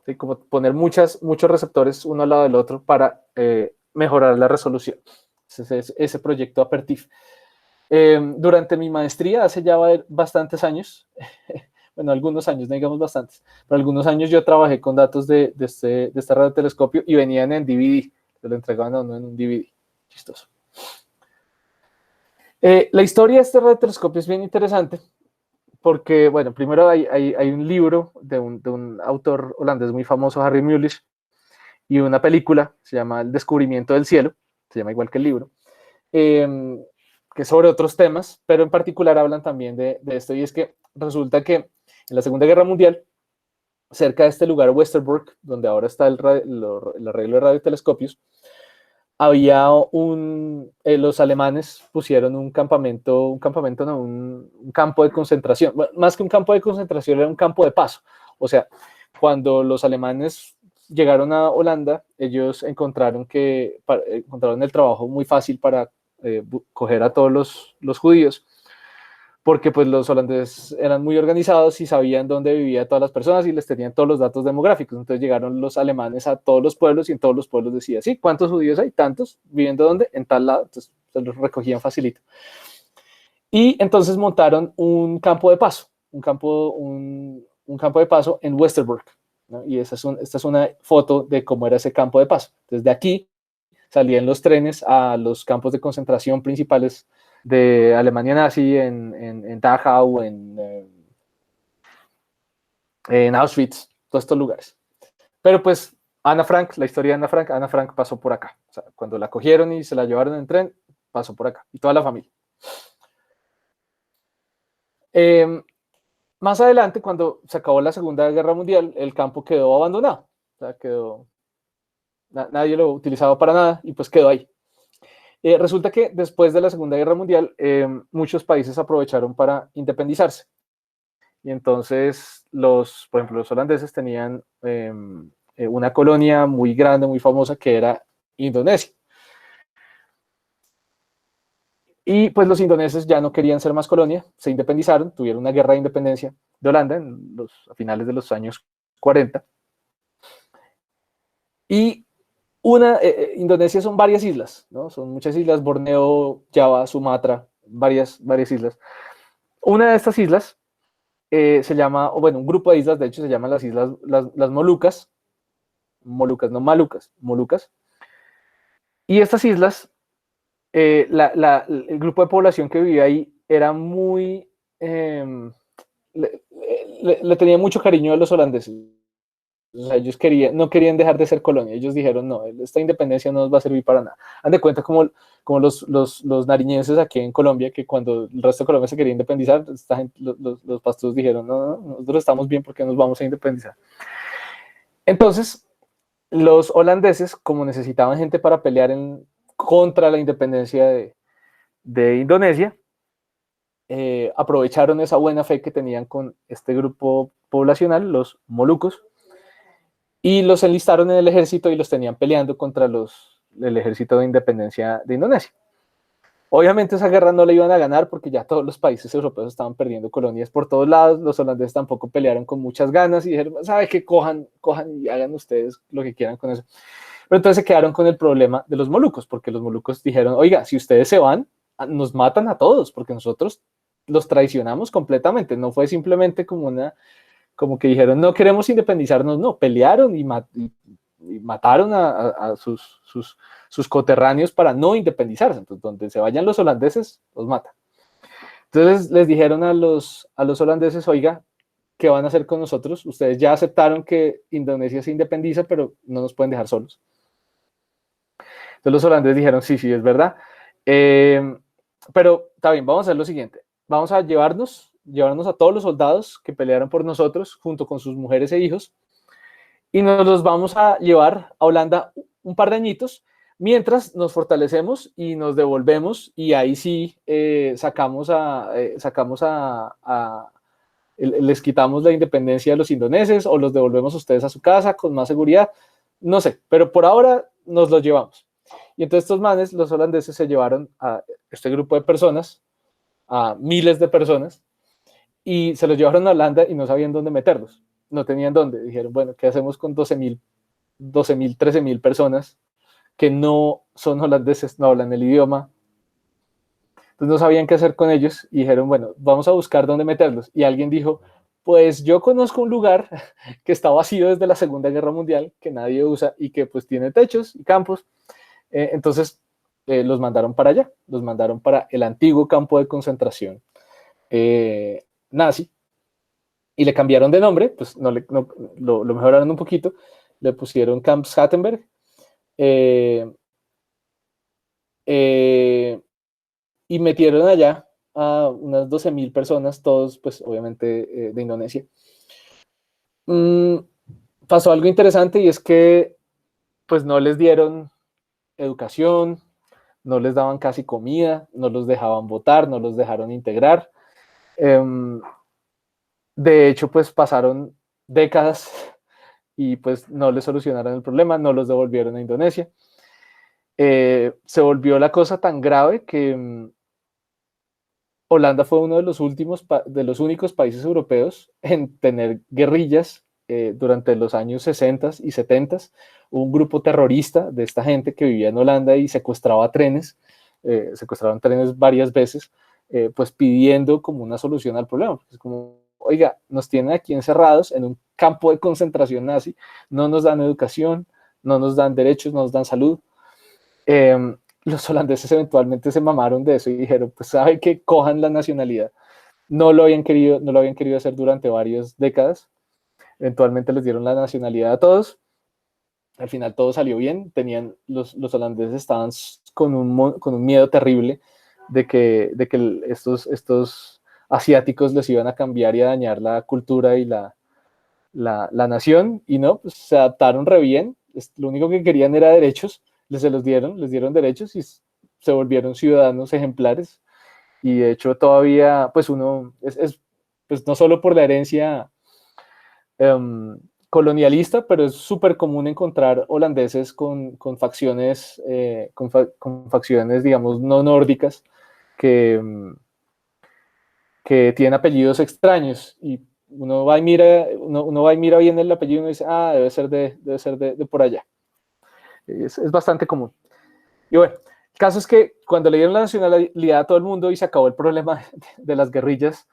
¿sí? Como poner muchos receptores uno al lado del otro para mejorar la resolución. Ese proyecto Apertif. Durante mi maestría, hace ya bastantes años, bueno, algunos años, no digamos bastantes, pero algunos años yo trabajé con datos de este radiotelescopio y venían en DVD, se lo entregaban a uno en un DVD. Chistoso. La historia de este radiotelescopio es bien interesante porque, bueno, primero hay un libro de un autor holandés muy famoso, Harry Mulisch, y una película, se llama El descubrimiento del cielo, se llama igual que el libro, que es sobre otros temas, pero en particular hablan también de esto, y es que resulta que en la Segunda Guerra Mundial, cerca de este lugar, Westerbork, donde ahora está el arreglo de radiotelescopios, había los alemanes pusieron un campo de concentración. Bueno, más que un campo de concentración, era un campo de paso. O sea, cuando los alemanes llegaron a Holanda, ellos encontraron el trabajo muy fácil para coger a todos los judíos, porque pues los holandeses eran muy organizados y sabían dónde vivían todas las personas y les tenían todos los datos demográficos. Entonces llegaron los alemanes a todos los pueblos y en todos los pueblos decía, sí, ¿cuántos judíos hay? Tantos, ¿viviendo dónde? En tal lado. Entonces se los recogían facilito. Y entonces montaron un campo de paso, un campo de paso en Westerbork, ¿no? Y esta es una foto de cómo era ese campo de paso. Desde aquí salían los trenes a los campos de concentración principales de Alemania nazi, en Dachau, en Auschwitz, todos estos lugares. Pero pues Ana Frank, la historia de Ana Frank pasó por acá. O sea, cuando la cogieron y se la llevaron en tren, pasó por acá. Y toda la familia. Más adelante, cuando se acabó la Segunda Guerra Mundial, el campo quedó abandonado. O sea, nadie lo utilizaba para nada y pues quedó ahí. Resulta que después de la Segunda Guerra Mundial, muchos países aprovecharon para independizarse. Y entonces, por ejemplo, los holandeses tenían una colonia muy grande, muy famosa, que era Indonesia. Y pues los indoneses ya no querían ser más colonia, se independizaron, tuvieron una guerra de independencia de Holanda a finales de los años 40. Y Indonesia son varias islas, ¿no? Son muchas islas, Borneo, Java, Sumatra, varias islas. Una de estas islas se llama, o bueno, un grupo de islas, de hecho, se llaman las islas, las Molucas. Molucas, no Malucas, Molucas. Y estas islas, el grupo de población que vivía ahí era muy, le tenía mucho cariño a los holandeses. O sea, ellos no querían dejar de ser colonia. Ellos dijeron, no, esta independencia no nos va a servir para nada. Han de cuenta como los nariñenses aquí en Colombia, que cuando el resto de Colombia se quería independizar, los pasturos dijeron, no, nosotros estamos bien porque nos vamos a independizar. Entonces, los holandeses, como necesitaban gente para pelear contra la independencia de Indonesia, aprovecharon esa buena fe que tenían con este grupo poblacional, los molucos, y los enlistaron en el ejército y los tenían peleando contra el ejército de independencia de Indonesia. Obviamente esa guerra no la iban a ganar porque ya todos los países europeos estaban perdiendo colonias por todos lados. Los holandeses tampoco pelearon con muchas ganas y dijeron, ¿sabe qué? Cojan y hagan ustedes lo que quieran con eso. Pero entonces se quedaron con el problema de los molucos, porque los molucos dijeron, oiga, si ustedes se van, nos matan a todos, porque nosotros los traicionamos completamente. No fue simplemente como que dijeron, no queremos independizarnos, no, pelearon y mataron a sus coterráneos para no independizarse. Entonces, donde se vayan los holandeses, los matan. Entonces les dijeron a los holandeses, oiga, ¿qué van a hacer con nosotros? Ustedes ya aceptaron que Indonesia se independiza, pero no nos pueden dejar solos. Entonces los holandeses dijeron, sí, es verdad. Pero está bien, vamos a hacer lo siguiente. Vamos a llevarnos a todos los soldados que pelearon por nosotros, junto con sus mujeres e hijos, y nos los vamos a llevar a Holanda un par de añitos, mientras nos fortalecemos y nos devolvemos, y ahí sí les quitamos la independencia a los indoneses, o los devolvemos a ustedes a su casa con más seguridad, no sé, pero por ahora nos los llevamos. Y entonces estos manes, los holandeses, se llevaron a este grupo de personas a miles de personas y se los llevaron a Holanda y no sabían dónde meterlos, no tenían dónde. Dijeron, bueno, ¿qué hacemos con 12.000, 13.000 personas que no son holandeses, no hablan el idioma? Entonces no sabían qué hacer con ellos y dijeron, bueno, vamos a buscar dónde meterlos. Y alguien dijo, pues yo conozco un lugar que está vacío desde la Segunda Guerra Mundial, que nadie usa y que pues tiene techos y campos. Entonces los mandaron para allá, los mandaron para el antiguo campo de concentración nazi y le cambiaron de nombre, pues lo mejoraron un poquito, le pusieron Camp Schattenberg. Eh, eh, y metieron allá a unas 12.000 personas, todos pues obviamente de Indonesia. Pasó algo interesante y es que pues no les dieron educación, no les daban casi comida, no los dejaban votar, no los dejaron integrar. De hecho, pues pasaron décadas y pues no les solucionaron el problema, no los devolvieron a Indonesia. Se volvió la cosa tan grave que Holanda fue uno de los únicos países europeos en tener guerrillas durante los años 60 y 70. Hubo un grupo terrorista de esta gente que vivía en Holanda y secuestraban trenes varias veces, pues pidiendo como una solución al problema. Es como, oiga, nos tienen aquí encerrados en un campo de concentración nazi, no nos dan educación, no nos dan derechos, no nos dan salud. Los holandeses eventualmente se mamaron de eso y dijeron, pues sabe que cojan la nacionalidad. No lo habían querido hacer durante varias décadas. Eventualmente les dieron la nacionalidad a todos. Al final todo salió bien. Los holandeses estaban con un miedo terrible de que estos asiáticos les iban a cambiar y a dañar la cultura y la nación. Y no, pues se adaptaron re bien. Lo único que querían era derechos. Les dieron derechos y se volvieron ciudadanos ejemplares. Y de hecho todavía, pues uno, pues no solo por la herencia colonialista, pero es súper común encontrar holandeses con facciones, con facciones, digamos, no nórdicas, que tienen apellidos extraños. Y uno va y mira bien el apellido y uno dice, ah, debe ser de por allá. Es bastante común. Y bueno, el caso es que cuando le dieron la nacionalidad a todo el mundo y se acabó el problema de las guerrillas,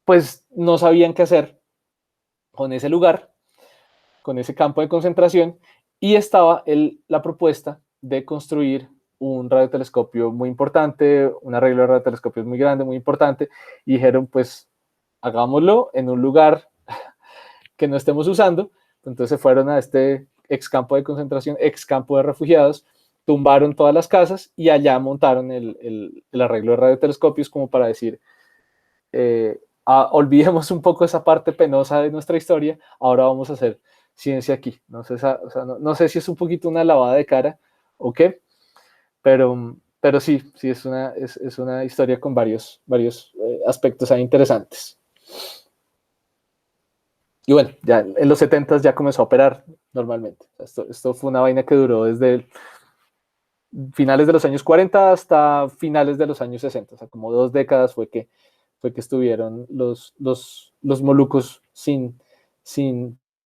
pues no sabían qué hacer con ese lugar, con ese campo de concentración, y estaba la propuesta de construir un radiotelescopio muy importante, un arreglo de radiotelescopios muy grande, muy importante, y dijeron, pues hagámoslo en un lugar que no estemos usando. Entonces se fueron a este ex campo de concentración, ex campo de refugiados, tumbaron todas las casas y allá montaron el arreglo de radiotelescopios como para decir, olvidemos un poco esa parte penosa de nuestra historia, ahora vamos a hacer ciencia aquí. No sé, no sé si es un poquito una lavada de cara o qué, pero sí es una historia con varios aspectos ahí interesantes. Y bueno, ya en los 70 ya comenzó a operar normalmente. Esto fue una vaina que duró desde finales de los años 40 hasta finales de los años 60. O sea, como 2 décadas fue que estuvieron los molucos sin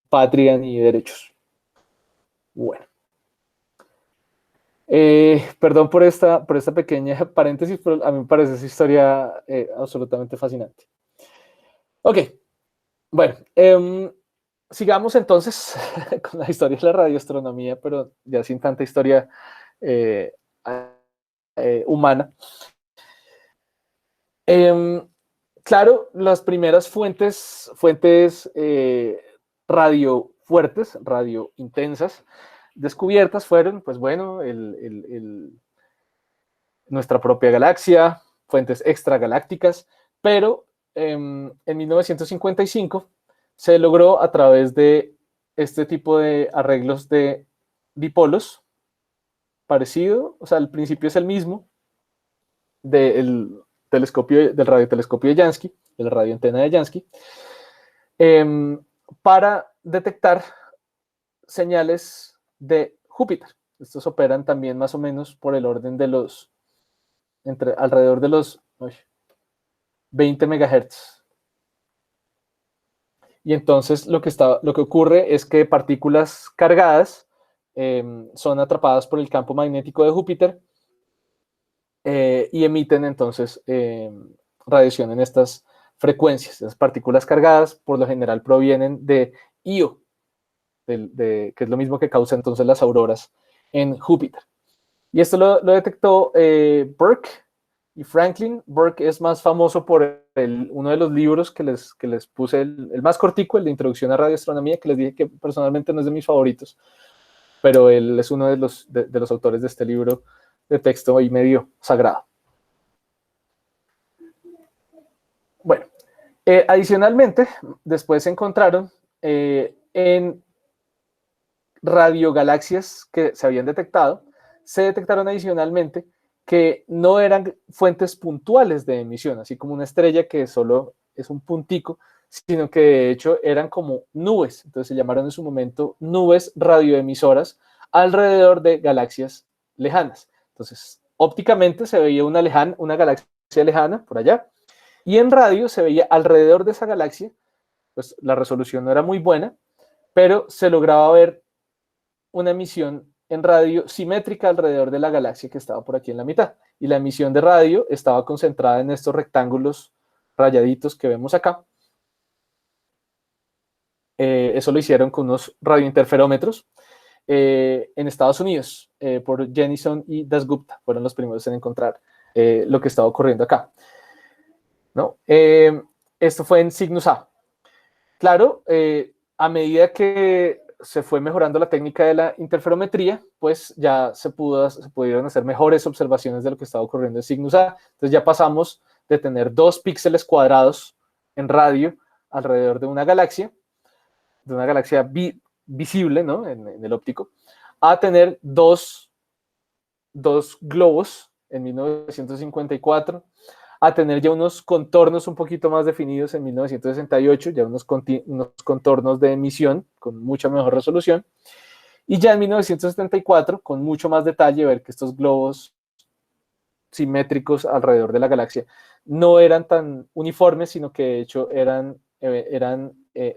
patria ni derechos. Bueno. Perdón por esta pequeña paréntesis, pero a mí me parece esa historia absolutamente fascinante. Ok, bueno, sigamos entonces con la historia de la radioastronomía, pero ya sin tanta historia humana. Claro, las primeras fuentes radio fuertes, radio intensas, descubiertas fueron, pues bueno, nuestra propia galaxia, fuentes extragalácticas, pero en 1955 se logró a través de este tipo de arreglos de dipolos, parecido, o sea, el principio es el mismo del radiotelescopio de Jansky, de la radioantena de Jansky, para detectar señales de Júpiter. Estos operan también más o menos por el orden de los alrededor de los 20 MHz. Y entonces lo que ocurre es que partículas cargadas son atrapadas por el campo magnético de Júpiter y emiten entonces radiación en estas frecuencias. Las partículas cargadas por lo general provienen de Io, que es lo mismo que causa entonces las auroras en Júpiter. Y esto lo detectó Burke y Franklin. Burke es más famoso por uno de los libros que les puse, el más cortico, el de Introducción a Radioastronomía, que les dije que personalmente no es de mis favoritos, pero él es uno de los autores de este libro de texto y medio sagrado. Bueno, adicionalmente, después se encontraron en radiogalaxias que se habían detectado, se detectaron adicionalmente que no eran fuentes puntuales de emisión, así como una estrella que solo es un puntico, sino que de hecho eran como nubes. Entonces se llamaron en su momento nubes radioemisoras alrededor de galaxias lejanas. Entonces, ópticamente se veía una galaxia lejana por allá, y en radio se veía alrededor de esa galaxia, pues la resolución no era muy buena, pero se lograba ver una emisión en radio simétrica alrededor de la galaxia que estaba por aquí en la mitad. Y la emisión de radio estaba concentrada en estos rectángulos rayaditos que vemos acá. Eso lo hicieron con unos radiointerferómetros en Estados Unidos, por Jennison y Dasgupta. Fueron los primeros en encontrar lo que estaba ocurriendo acá, ¿no? Esto fue en Cygnus A. Claro, a medida que se fue mejorando la técnica de la interferometría, pues ya se pudieron hacer mejores observaciones de lo que estaba ocurriendo en Cygnus A. Entonces ya pasamos de tener 2 píxeles cuadrados en radio alrededor de una galaxia visible, ¿no? en el óptico, a tener dos globos en 1954, a tener ya unos contornos un poquito más definidos en 1968, ya unos contornos de emisión con mucha mejor resolución, y ya en 1974, con mucho más detalle, ver que estos globos simétricos alrededor de la galaxia no eran tan uniformes, sino que de hecho eran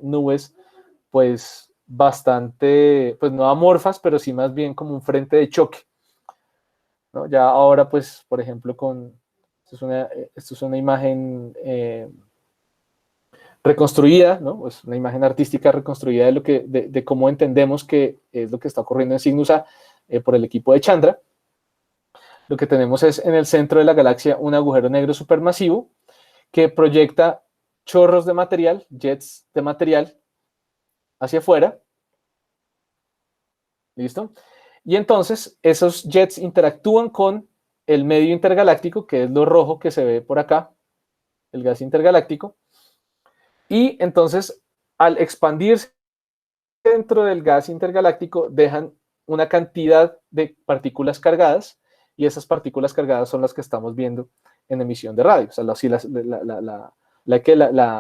nubes pues bastante, pues no amorfas, pero sí más bien como un frente de choque, ¿no? Ya ahora pues, por ejemplo, esto es una imagen reconstruida, ¿no? Pues una imagen artística reconstruida de cómo entendemos que es lo que está ocurriendo en Cygnus A por el equipo de Chandra. Lo que tenemos es en el centro de la galaxia un agujero negro supermasivo que proyecta chorros de material, jets de material hacia afuera. ¿Listo? Y entonces esos jets interactúan con el medio intergaláctico, que es lo rojo que se ve por acá, el gas intergaláctico, y entonces al expandirse dentro del gas intergaláctico dejan una cantidad de partículas cargadas, y esas partículas cargadas son las que estamos viendo en emisión de radio. O sea,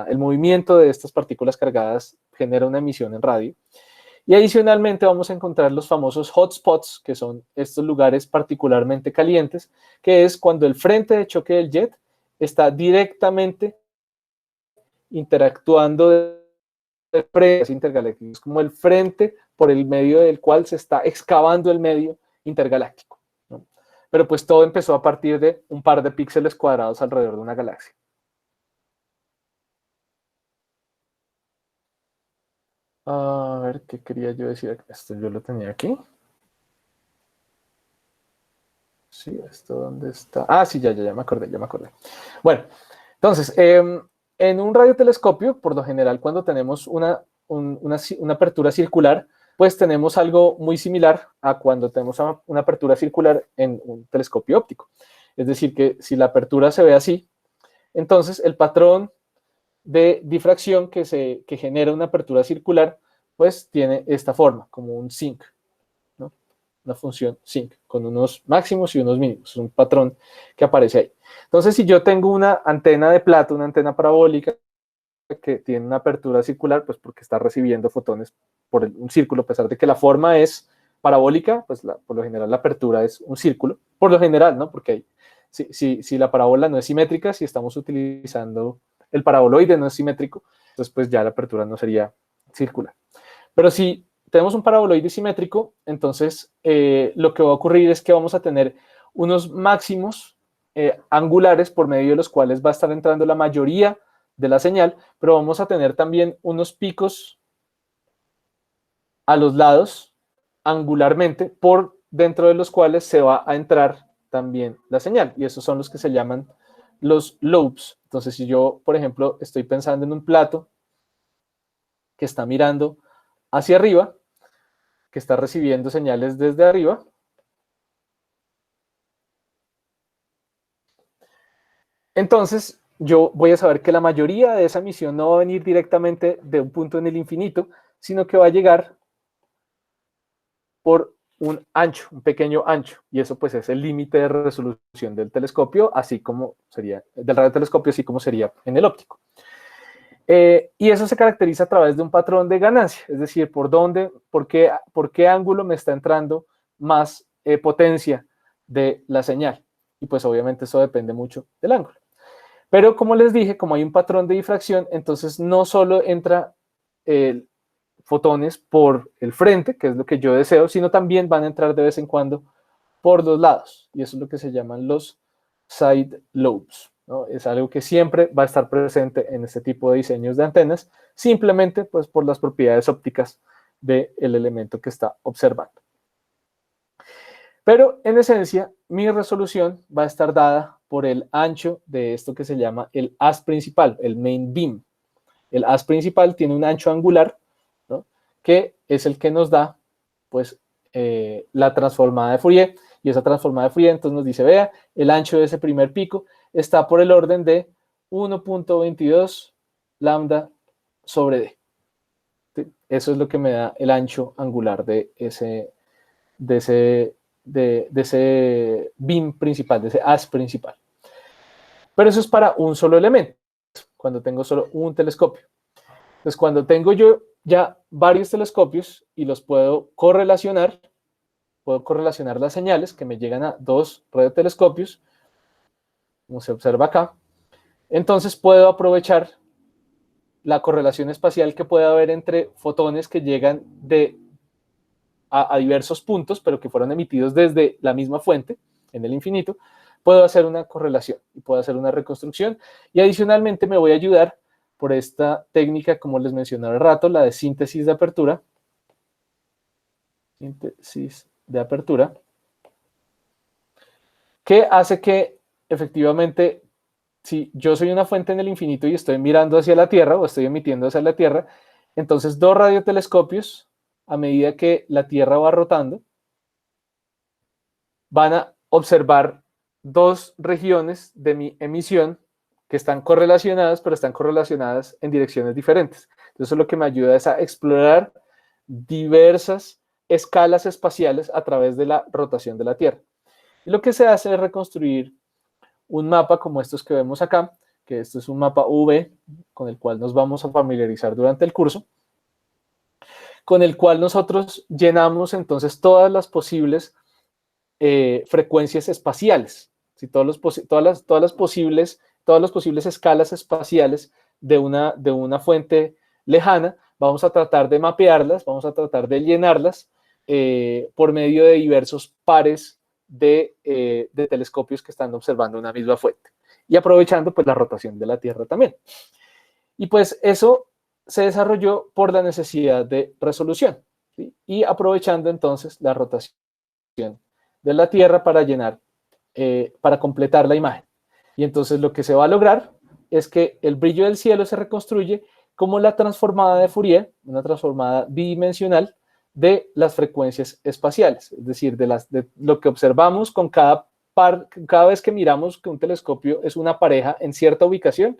el movimiento de estas partículas cargadas genera una emisión en radio. Y adicionalmente vamos a encontrar los famosos hotspots, que son estos lugares particularmente calientes, que es cuando el frente de choque del jet está directamente interactuando de frente intergaláctico. Es como el frente por el medio del cual se está excavando el medio intergaláctico, ¿no? Pero pues todo empezó a partir de un par de píxeles cuadrados alrededor de una galaxia. A ver, ¿qué quería yo decir? Esto yo lo tenía aquí. Sí, ¿esto dónde está? Ah, sí, ya me acordé. Bueno, entonces, en un radiotelescopio, por lo general, cuando tenemos una apertura circular, pues tenemos algo muy similar a cuando tenemos una apertura circular en un telescopio óptico. Es decir, que si la apertura se ve así, entonces el patrón de difracción que genera una apertura circular, pues tiene esta forma, como un zinc, ¿no? Una función zinc, con unos máximos y unos mínimos, es un patrón que aparece ahí. Entonces, si yo tengo una antena de plata, una antena parabólica, que tiene una apertura circular, pues porque está recibiendo fotones por un círculo, a pesar de que la forma es parabólica, pues por lo general la apertura es un círculo, por lo general, ¿no? Porque hay si la parábola no es simétrica, si estamos utilizando el paraboloide no es simétrico, entonces pues ya la apertura no sería circular. Pero si tenemos un paraboloide simétrico, entonces lo que va a ocurrir es que vamos a tener unos máximos angulares por medio de los cuales va a estar entrando la mayoría de la señal, pero vamos a tener también unos picos a los lados angularmente por dentro de los cuales se va a entrar también la señal, y esos son los que se llaman los lobes. Entonces, si yo, por ejemplo, estoy pensando en un plato que está mirando hacia arriba, que está recibiendo señales desde arriba, entonces yo voy a saber que la mayoría de esa emisión no va a venir directamente de un punto en el infinito, sino que va a llegar por un ancho, un pequeño ancho, y eso pues es el límite de resolución del telescopio, así como sería, del radiotelescopio, así como sería en el óptico. Y eso se caracteriza a través de un patrón de ganancia, es decir, por qué ángulo me está entrando más potencia de la señal. Y pues obviamente eso depende mucho del ángulo. Pero como les dije, como hay un patrón de difracción, entonces no solo entra fotones por el frente, que es lo que yo deseo, sino también van a entrar de vez en cuando por los lados. Y eso es lo que se llaman los side lobes, ¿no? Es algo que siempre va a estar presente en este tipo de diseños de antenas, simplemente pues por las propiedades ópticas del elemento que está observando. Pero en esencia, mi resolución va a estar dada por el ancho de esto que se llama el haz principal, el main beam. El haz principal tiene un ancho angular, ¿no?, que es el que nos da pues la transformada de Fourier, y esa transformada de Fourier entonces nos dice, vea, el ancho de ese primer pico está por el orden de 1.22 lambda sobre D. ¿Sí? Eso es lo que me da el ancho angular de ese beam principal, de ese haz principal. Pero eso es para un solo elemento, cuando tengo solo un telescopio. Entonces, cuando tengo yo ya varios telescopios y los puedo correlacionar las señales que me llegan a dos radiotelescopios, como se observa acá, entonces puedo aprovechar la correlación espacial que puede haber entre fotones que llegan a diversos puntos, pero que fueron emitidos desde la misma fuente, en el infinito. Puedo hacer una correlación y puedo hacer una reconstrucción, y adicionalmente me voy a ayudar por esta técnica, como les mencioné al rato, la de síntesis de apertura. Síntesis de apertura, que hace que efectivamente, si yo soy una fuente en el infinito y estoy mirando hacia la Tierra o estoy emitiendo hacia la Tierra, entonces dos radiotelescopios, a medida que la Tierra va rotando, van a observar dos regiones de mi emisión que están correlacionadas, pero están correlacionadas en direcciones diferentes. Entonces, eso lo que me ayuda es a explorar diversas escalas espaciales a través de la rotación de la Tierra. Y lo que se hace es reconstruir un mapa como estos que vemos acá, que esto es un mapa UV con el cual nos vamos a familiarizar durante el curso, con el cual nosotros llenamos entonces todas las posibles frecuencias espaciales, ¿sí? todas las posibles escalas espaciales de una fuente lejana. Vamos a tratar de mapearlas, vamos a tratar de llenarlas por medio de diversos pares de telescopios que están observando una misma fuente, y aprovechando pues la rotación de la Tierra también. Y pues eso se desarrolló por la necesidad de resolución, ¿sí? Y aprovechando entonces la rotación de la Tierra para llenar, para completar la imagen. Y entonces lo que se va a lograr es que el brillo del cielo se reconstruye como la transformada de Fourier, una transformada bidimensional de las frecuencias espaciales, es decir, de lo que observamos con cada vez que miramos que un telescopio es una pareja en cierta ubicación.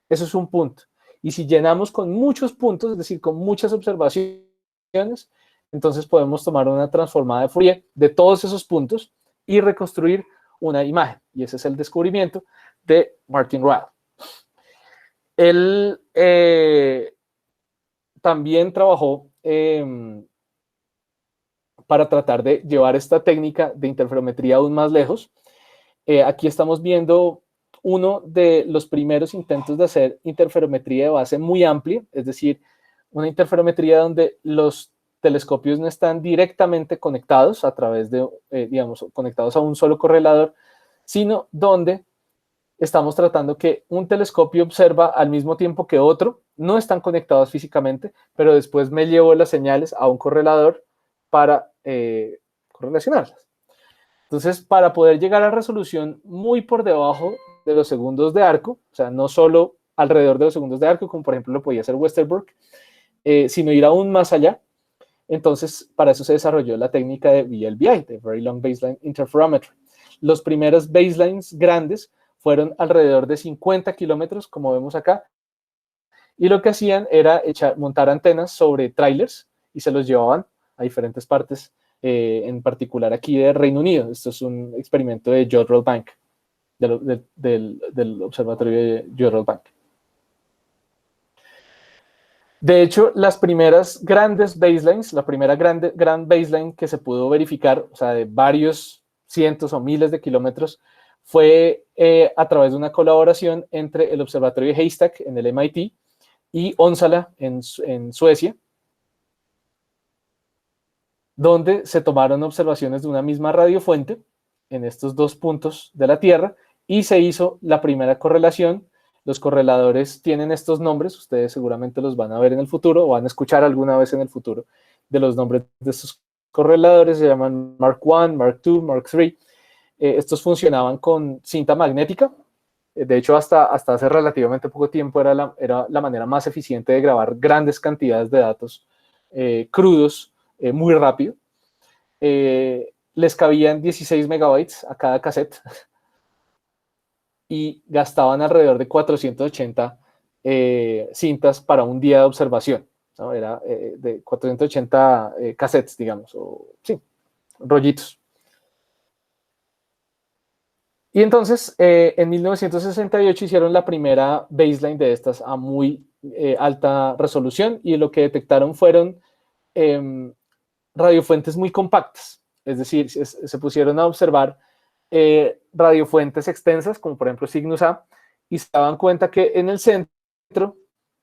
Eso es un punto. Y si llenamos con muchos puntos, es decir, con muchas observaciones, entonces podemos tomar una transformada de Fourier de todos esos puntos y reconstruir una imagen. Y ese es el descubrimiento de Martin Ryle. Él también trabajó para tratar de llevar esta técnica de interferometría aún más lejos, Aquí estamos viendo uno de los primeros intentos de hacer interferometría de base muy amplia, es decir, una interferometría donde los telescopios no están directamente conectados a través de, digamos, conectados a un solo correlador, sino donde estamos tratando que un telescopio observa al mismo tiempo que otro, no están conectados físicamente, pero después me llevo las señales a un correlador para correlacionarlas. Entonces, para poder llegar a resolución muy por debajo de los segundos de arco, o sea, no solo alrededor de los segundos de arco, como por ejemplo lo podía hacer Westerbork, sino ir aún más allá, entonces para eso se desarrolló la técnica de VLBI, de Very Long Baseline Interferometry. Los primeros baselines grandes fueron alrededor de 50 kilómetros, como vemos acá, y lo que hacían era montar antenas sobre trailers y se los llevaban a diferentes partes, en particular aquí de Reino Unido. Esto es un experimento de Jodrell Bank, del observatorio de Jodrell Bank. De hecho, las primeras grandes baselines, la primera gran baseline que se pudo verificar, o sea, de varios cientos o miles de kilómetros, fue a través de una colaboración entre el observatorio de Haystack en el MIT y Onsala en Suecia, donde se tomaron observaciones de una misma radiofuente en estos dos puntos de la Tierra y se hizo la primera correlación. Los correladores tienen estos nombres, ustedes seguramente los van a ver en el futuro o van a escuchar alguna vez en el futuro de los nombres de estos correladores, se llaman Mark I, Mark II, Mark III. Estos funcionaban con cinta magnética. De hecho, hasta hace relativamente poco tiempo era la manera más eficiente de grabar grandes cantidades de datos crudos muy rápido. Les cabían 16 megabytes a cada cassette y gastaban alrededor de 480 cintas para un día de observación, ¿no? Era de 480 cassettes, digamos, o sí, rollitos. Y entonces, en 1968 hicieron la primera baseline de estas a muy alta resolución y lo que detectaron fueron radiofuentes muy compactas. Es decir, se pusieron a observar radiofuentes extensas, como por ejemplo Cygnus A, y se daban cuenta que en el centro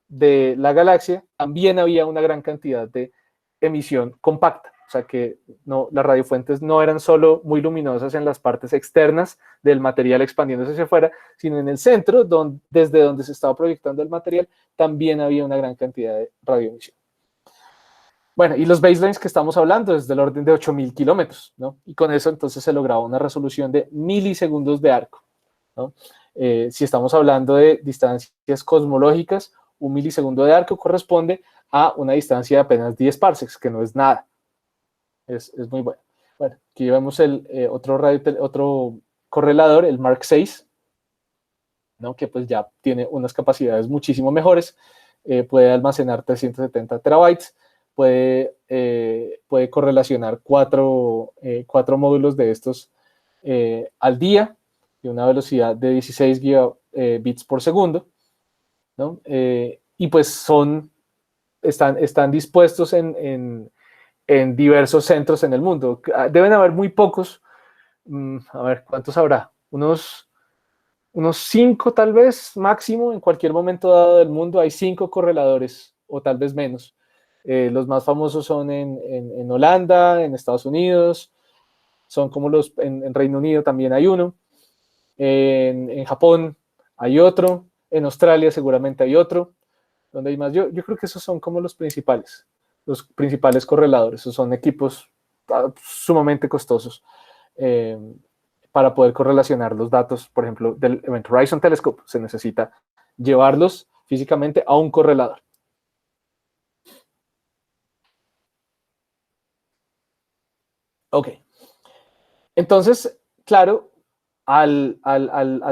de la galaxia también había una gran cantidad de emisión compacta. O sea que las radiofuentes no eran solo muy luminosas en las partes externas del material expandiéndose hacia afuera, sino en el centro, desde donde se estaba proyectando el material, también había una gran cantidad de radioemisión. Bueno, y los baselines que estamos hablando es del orden de 8.000 kilómetros, ¿no? Y con eso entonces se lograba una resolución de milisegundos de arco, ¿no? Si estamos hablando de distancias cosmológicas, un milisegundo de arco corresponde a una distancia de apenas 10 parsecs, que no es nada. Es muy bueno. Bueno, aquí vemos otro correlador, el Mark VI, ¿no? Que pues ya tiene unas capacidades muchísimo mejores, puede almacenar 370 terabytes, puede correlacionar cuatro módulos de estos al día, y una velocidad de 16 gigabits por segundo, ¿no? Y pues están dispuestos en diversos centros en el mundo. Deben haber muy pocos, a ver, ¿cuántos habrá? Unos 5 tal vez, máximo, en cualquier momento dado del mundo hay 5 correladores, o tal vez menos. Los más famosos son en Holanda, en Estados Unidos, son como en Reino Unido también hay uno, en Japón hay otro, en Australia seguramente hay otro, donde hay más. Yo creo que esos son como los principales correladores. Esos son equipos sumamente costosos para poder correlacionar los datos, por ejemplo, del Event Horizon Telescope. Se necesita llevarlos físicamente a un correlador. Ok. Entonces, claro, al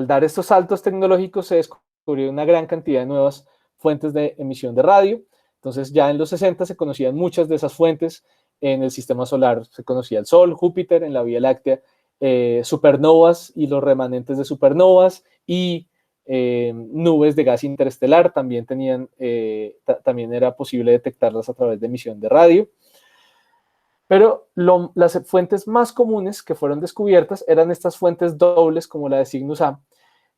dar estos saltos tecnológicos se descubrió una gran cantidad de nuevas fuentes de emisión de radio. Entonces, ya en los 60 se conocían muchas de esas fuentes. En el sistema solar se conocía el Sol, Júpiter, en la Vía Láctea, supernovas y los remanentes de supernovas y nubes de gas interestelar también también era posible detectarlas a través de emisión de radio. Pero las fuentes más comunes que fueron descubiertas eran estas fuentes dobles, como la de Cygnus A,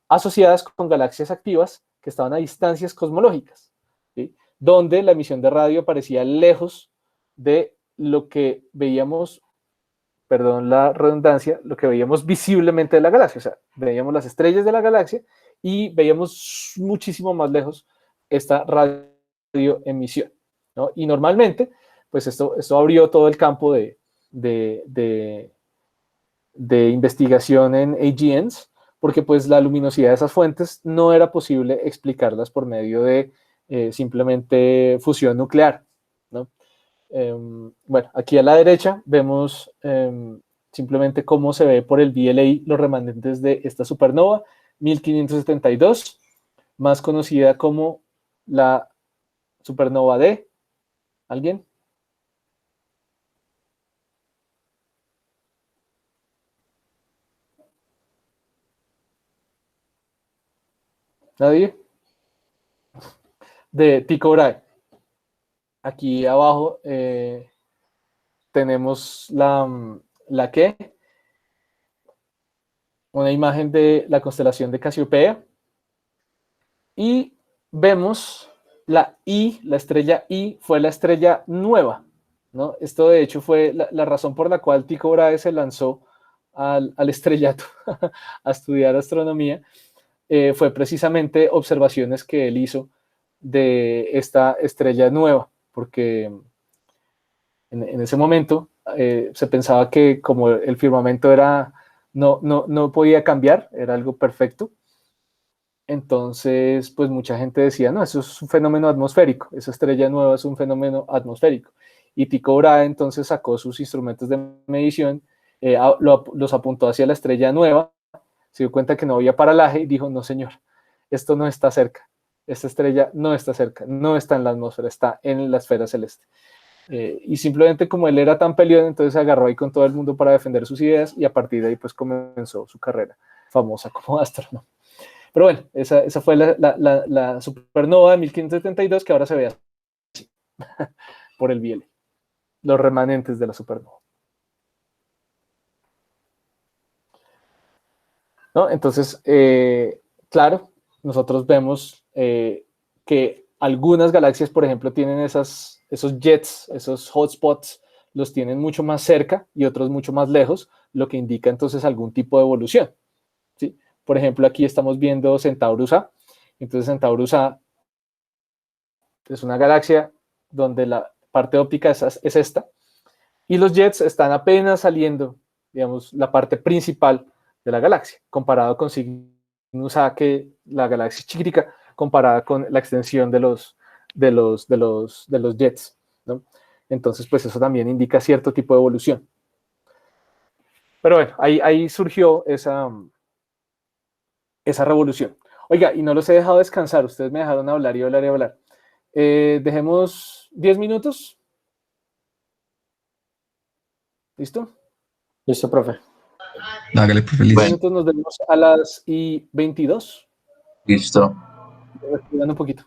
asociadas con galaxias activas que estaban a distancias cosmológicas, ¿sí? Donde la emisión de radio parecía lejos de lo que veíamos, perdón la redundancia, lo que veíamos visiblemente de la galaxia. O sea, veíamos las estrellas de la galaxia y veíamos muchísimo más lejos esta radioemisión, ¿no? Y normalmente, pues esto abrió todo el campo de, de, de investigación en AGNs, porque pues la luminosidad de esas fuentes no era posible explicarlas por medio de simplemente fusión nuclear, ¿no? Bueno, aquí a la derecha vemos simplemente cómo se ve por el VLA los remanentes de esta supernova 1572, más conocida como la supernova D. ¿Alguien? ¿Nadie? De Tycho Brahe. Aquí abajo tenemos la que, una imagen de la constelación de Casiopea, y vemos la I, la estrella I, fue la estrella nueva, ¿no? Esto de hecho fue la razón por la cual Tycho Brahe se lanzó al estrellato a estudiar astronomía, fue precisamente observaciones que él hizo de esta estrella nueva, porque en ese momento se pensaba que como el firmamento era, no podía cambiar, era algo perfecto. Entonces, pues mucha gente decía, no, eso es un fenómeno atmosférico, esa estrella nueva es un fenómeno atmosférico. Y Tycho Brahe entonces sacó sus instrumentos de medición, los apuntó hacia la estrella nueva, se dio cuenta que no había paralaje y dijo, no señor, esto no está cerca, esta estrella no está cerca, no está en la atmósfera, está en la esfera celeste. Y simplemente como él era tan peleón, entonces se agarró ahí con todo el mundo para defender sus ideas y a partir de ahí pues comenzó su carrera famosa como astrónomo. Pero bueno, esa fue la supernova de 1572 que ahora se ve así, por el VLA, los remanentes de la supernova, ¿no? Entonces, claro, nosotros vemos que algunas galaxias, por ejemplo, tienen esos jets, esos hotspots, los tienen mucho más cerca y otros mucho más lejos, lo que indica entonces algún tipo de evolución, ¿sí? Por ejemplo, aquí estamos viendo Centaurus A. Entonces, Centaurus A es una galaxia donde la parte óptica es esta, y los jets están apenas saliendo, digamos, la parte principal de la galaxia, comparado con Cygnus A, que la galaxia chiquitica, comparada con la extensión de los jets, ¿no? Entonces, pues eso también indica cierto tipo de evolución. Pero bueno, ahí surgió esa revolución. Oiga, y no los he dejado descansar, ustedes me dejaron hablar y hablar y hablar. Dejemos 10 minutos. ¿Listo? Listo, profe. Hágale, profe, 10 listo. Bueno, minutos, nos vemos a las y 22. listo. Respiran un poquito.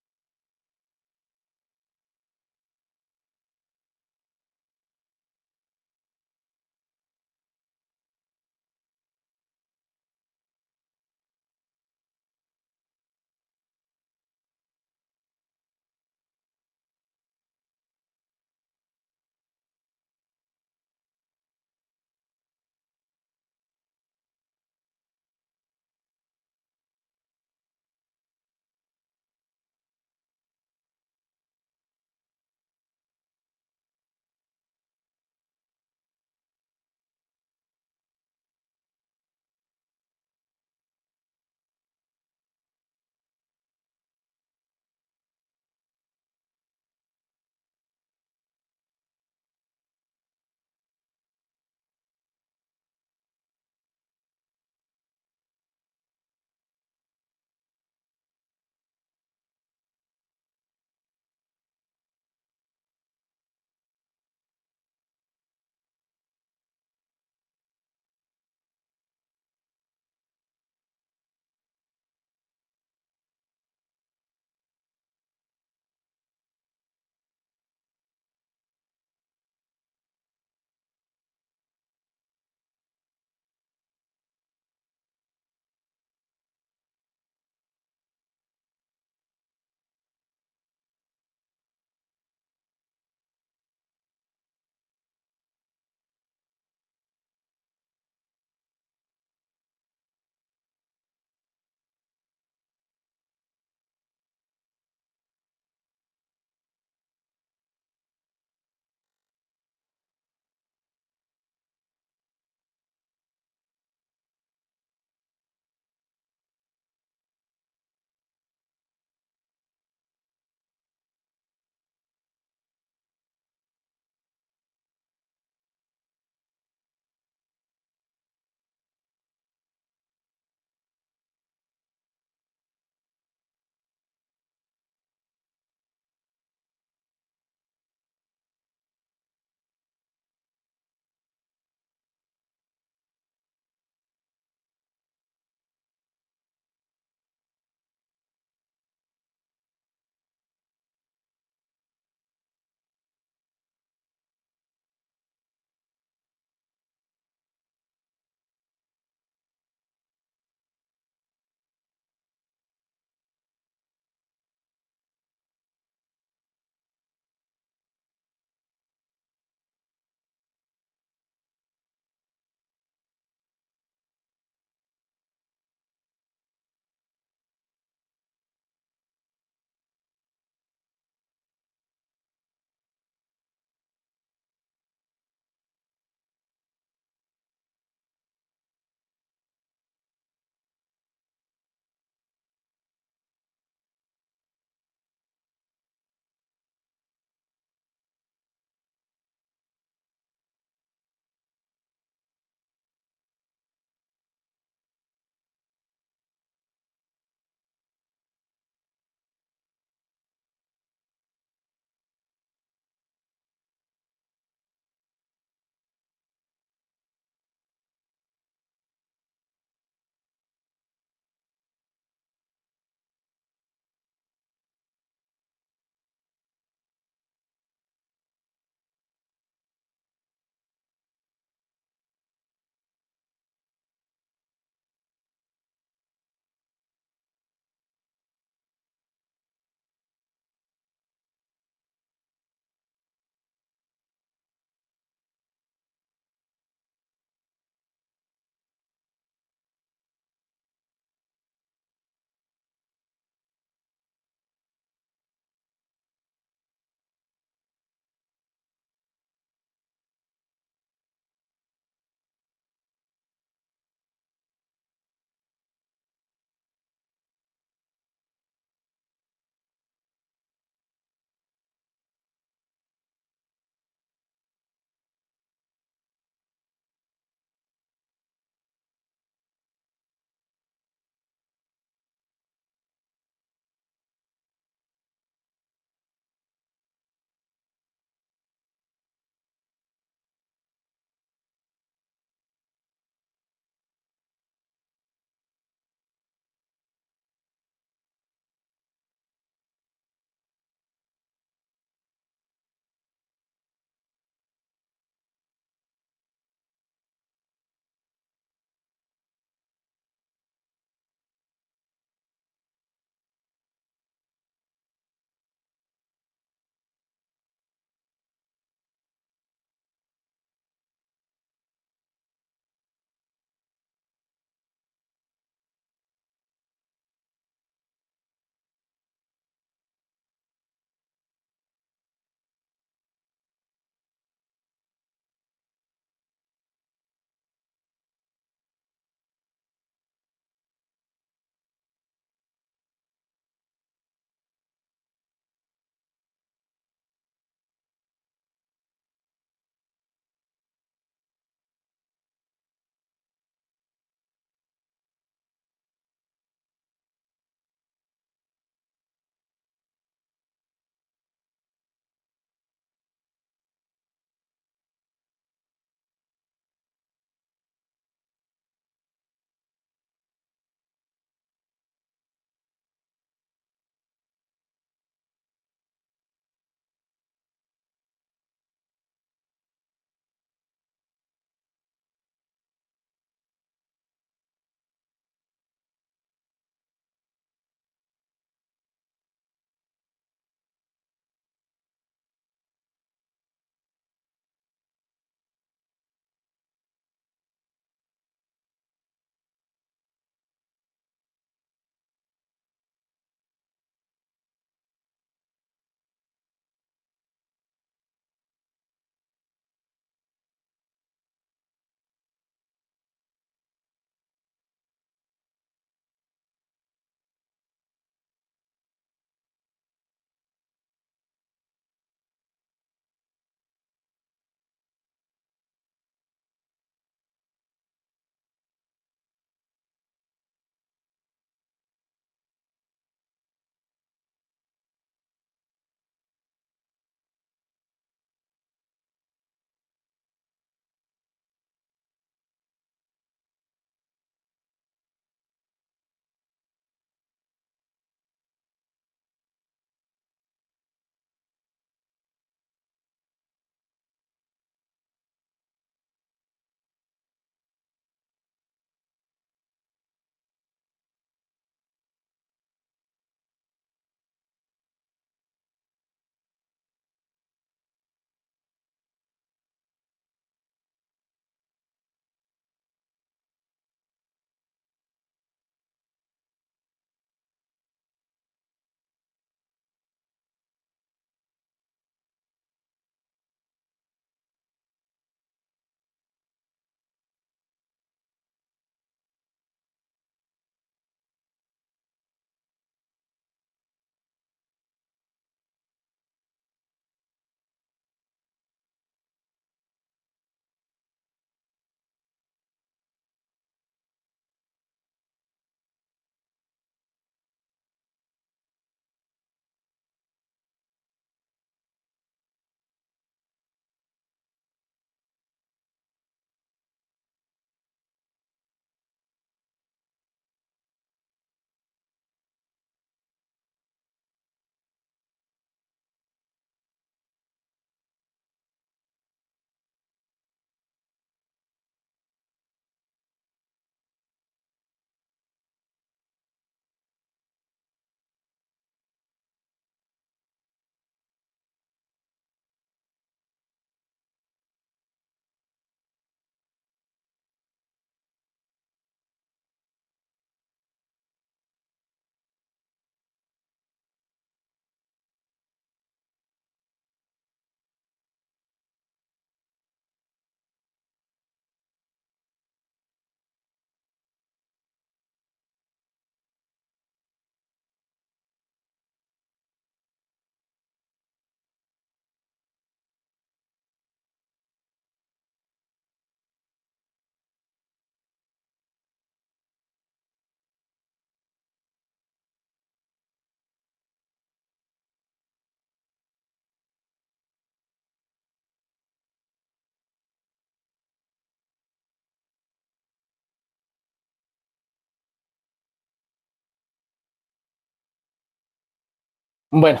Bueno,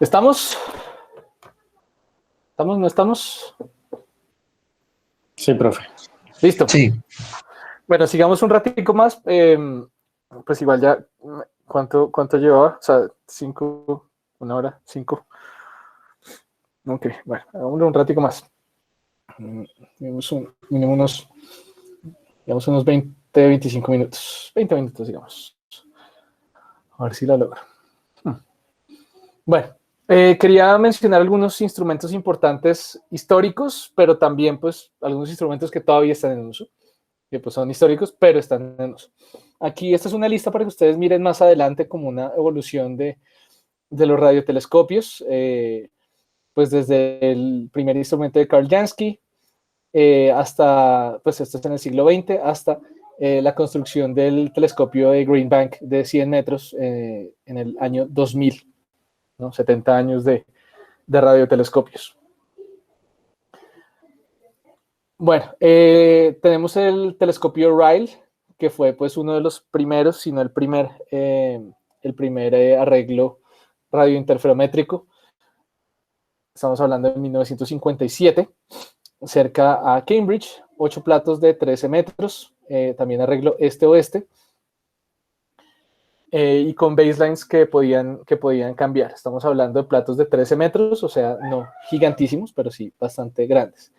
¿estamos? ¿Estamos? ¿No estamos? Sí, profe. Listo. Sí. Bueno, sigamos un ratico más. Pues igual ya, ¿cuánto llevaba? O sea, 5, 1 hora, 5. Ok, bueno, hagámoslo un ratico más. Digamos unos 20, 25 minutos. 20 minutos, digamos. A ver si lo logro. Bueno, quería mencionar algunos instrumentos importantes históricos, pero también pues algunos instrumentos que todavía están en uso, que pues son históricos, pero están en uso. Aquí esta es una lista para que ustedes miren más adelante como una evolución de los radiotelescopios, pues desde el primer instrumento de Karl Jansky hasta, pues esto es en el siglo XX, hasta la construcción del telescopio de Green Bank de 100 metros en el año 2000, ¿no? 70 años de radiotelescopios. Bueno, tenemos el telescopio Ryle, que fue pues uno de los primeros, si no el primer arreglo radiointerferométrico. Estamos hablando de 1957, cerca a Cambridge, 8 platos de 13 metros, también arreglo este-oeste, y con baselines que podían cambiar. Estamos hablando de platos de 13 metros, o sea, no gigantísimos, pero sí bastante grandes.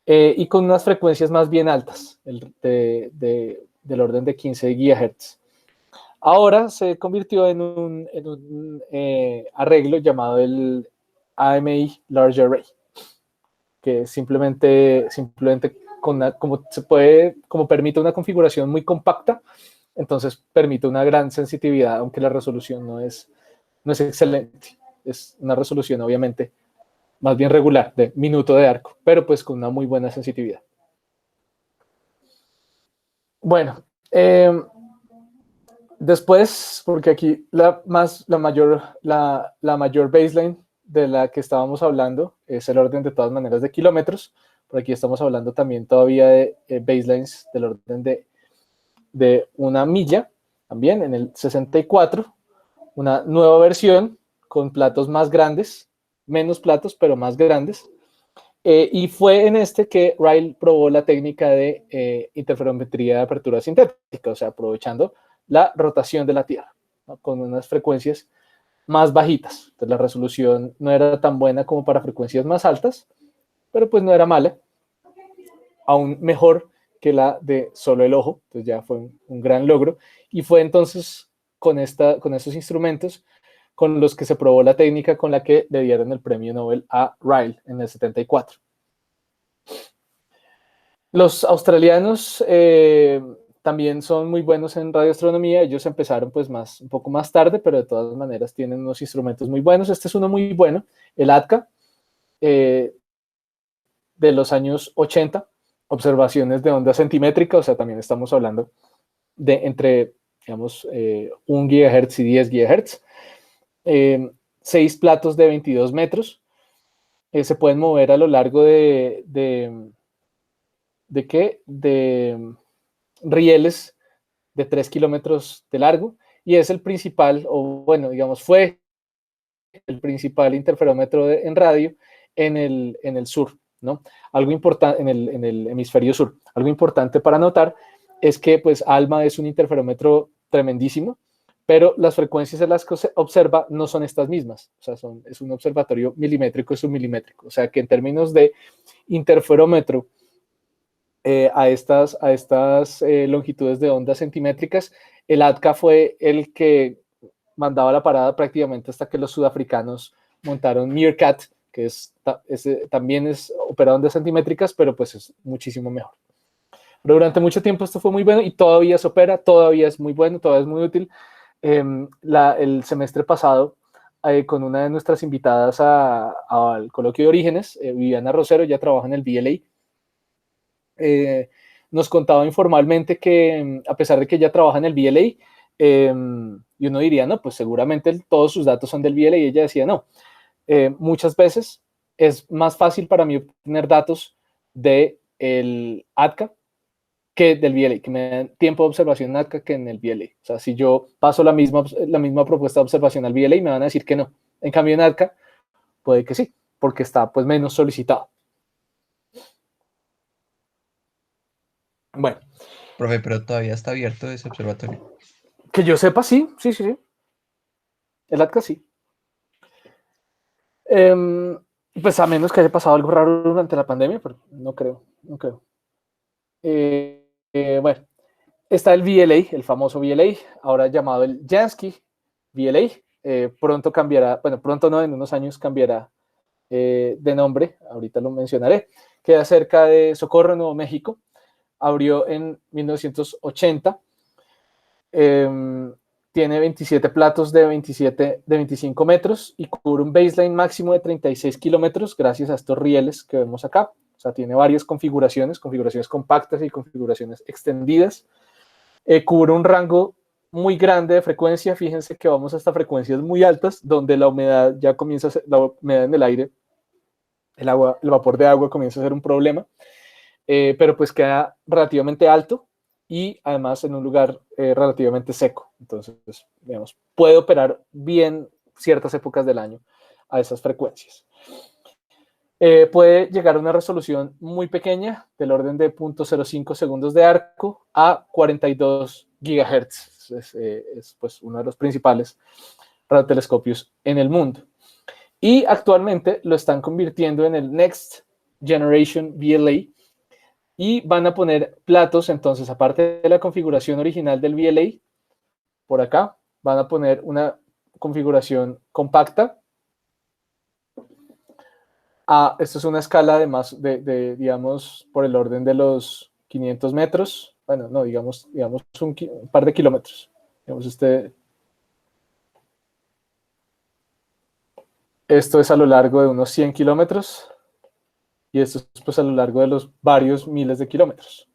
Y con unas frecuencias más bien altas, del orden de 15 GHz. Ahora se convirtió en un arreglo llamado el AMI Large Array, que simplemente como permite una configuración muy compacta, entonces permite una gran sensitividad, aunque la resolución no es excelente. Es una resolución obviamente más bien regular, de minuto de arco, pero pues con una muy buena sensitividad. Bueno, después, porque aquí la mayor baseline de la que estábamos hablando es el orden de todas maneras de kilómetros. Por aquí estamos hablando también todavía de baselines del orden de 1 milla, también en el 64, una nueva versión con platos más grandes, menos platos, pero más grandes. Y fue en este que Ryle probó la técnica de interferometría de apertura sintética, o sea, aprovechando la rotación de la Tierra, ¿no? Con unas frecuencias más bajitas. Entonces la resolución no era tan buena como para frecuencias más altas, pero pues no era mala. Aún mejor que la de solo el ojo, pues ya fue un gran logro. Y fue entonces con estos instrumentos con los que se probó la técnica con la que le dieron el premio Nobel a Ryle en el 74. Los australianos también son muy buenos en radioastronomía. Ellos empezaron pues un poco más tarde, pero de todas maneras tienen unos instrumentos muy buenos. Este es uno muy bueno, el ATCA, de los años 80, observaciones de onda centimétrica, o sea, también estamos hablando de entre, digamos, 1 GHz y 10 GHz. 6 platos de 22 metros. Se pueden mover a lo largo de rieles de 3 kilómetros de largo, y es el principal, o bueno, digamos, fue el principal interferómetro en radio en el sur, ¿no? Algo importante, en el hemisferio sur. Algo importante para notar es que, pues, ALMA es un interferómetro tremendísimo, pero las frecuencias en las que se observa no son estas mismas, o sea, es un observatorio milimétrico y submilimétrico, o sea, que en términos de interferómetro a estas longitudes de ondas centimétricas, el ATCA fue el que mandaba la parada prácticamente hasta que los sudafricanos montaron Meerkat, que también es operado en ondas centimétricas, pero pues es muchísimo mejor. Pero durante mucho tiempo esto fue muy bueno y todavía se opera, todavía es muy bueno, todavía es muy útil. El semestre pasado, con una de nuestras invitadas al coloquio de orígenes, Viviana Rosero, ya trabaja en el VLA, nos contaba informalmente que a pesar de que ella trabaja en el VLA, y uno diría, no, pues seguramente todos sus datos son del VLA, y ella decía, no, muchas veces es más fácil para mí obtener datos del ATCA que del VLA, que me dan tiempo de observación en NATCA que en el VLA. O sea, si yo paso la misma propuesta de observación al VLA, me van a decir que no. En cambio, en NATCA puede que sí, porque está pues menos solicitado. Bueno. Profe, pero todavía está abierto ese observatorio. Que yo sepa, sí. El ATCA sí. Pues a menos que haya pasado algo raro durante la pandemia, pero no creo. Bueno, está el VLA, el famoso VLA, ahora llamado el Jansky VLA. Pronto cambiará, bueno, pronto no, en unos años cambiará de nombre, ahorita lo mencionaré. Queda cerca de Socorro, Nuevo México. Abrió en 1980. Tiene 27 platos de 25 metros y cubre un baseline máximo de 36 kilómetros gracias a estos rieles que vemos acá. O sea, tiene varias configuraciones compactas y configuraciones extendidas. Cubre un rango muy grande de frecuencia. Fíjense que vamos hasta frecuencias muy altas, donde la humedad ya comienza a ser, la humedad en el aire, el vapor de agua comienza a ser un problema, pero pues queda relativamente alto y además en un lugar relativamente seco. Entonces, digamos, puede operar bien ciertas épocas del año a esas frecuencias. Puede llegar a una resolución muy pequeña, del orden de 0.05 segundos de arco a 42 gigahertz. Es pues uno de los principales radiotelescopios en el mundo. Y actualmente lo están convirtiendo en el Next Generation VLA y van a poner platos, entonces, aparte de la configuración original del VLA, por acá, van a poner una configuración compacta. Esto es una escala de más digamos, por el orden de los 500 metros. Bueno, no, digamos un par de kilómetros. Digamos, esto es a lo largo de unos 100 kilómetros y esto es pues a lo largo de los varios miles de kilómetros.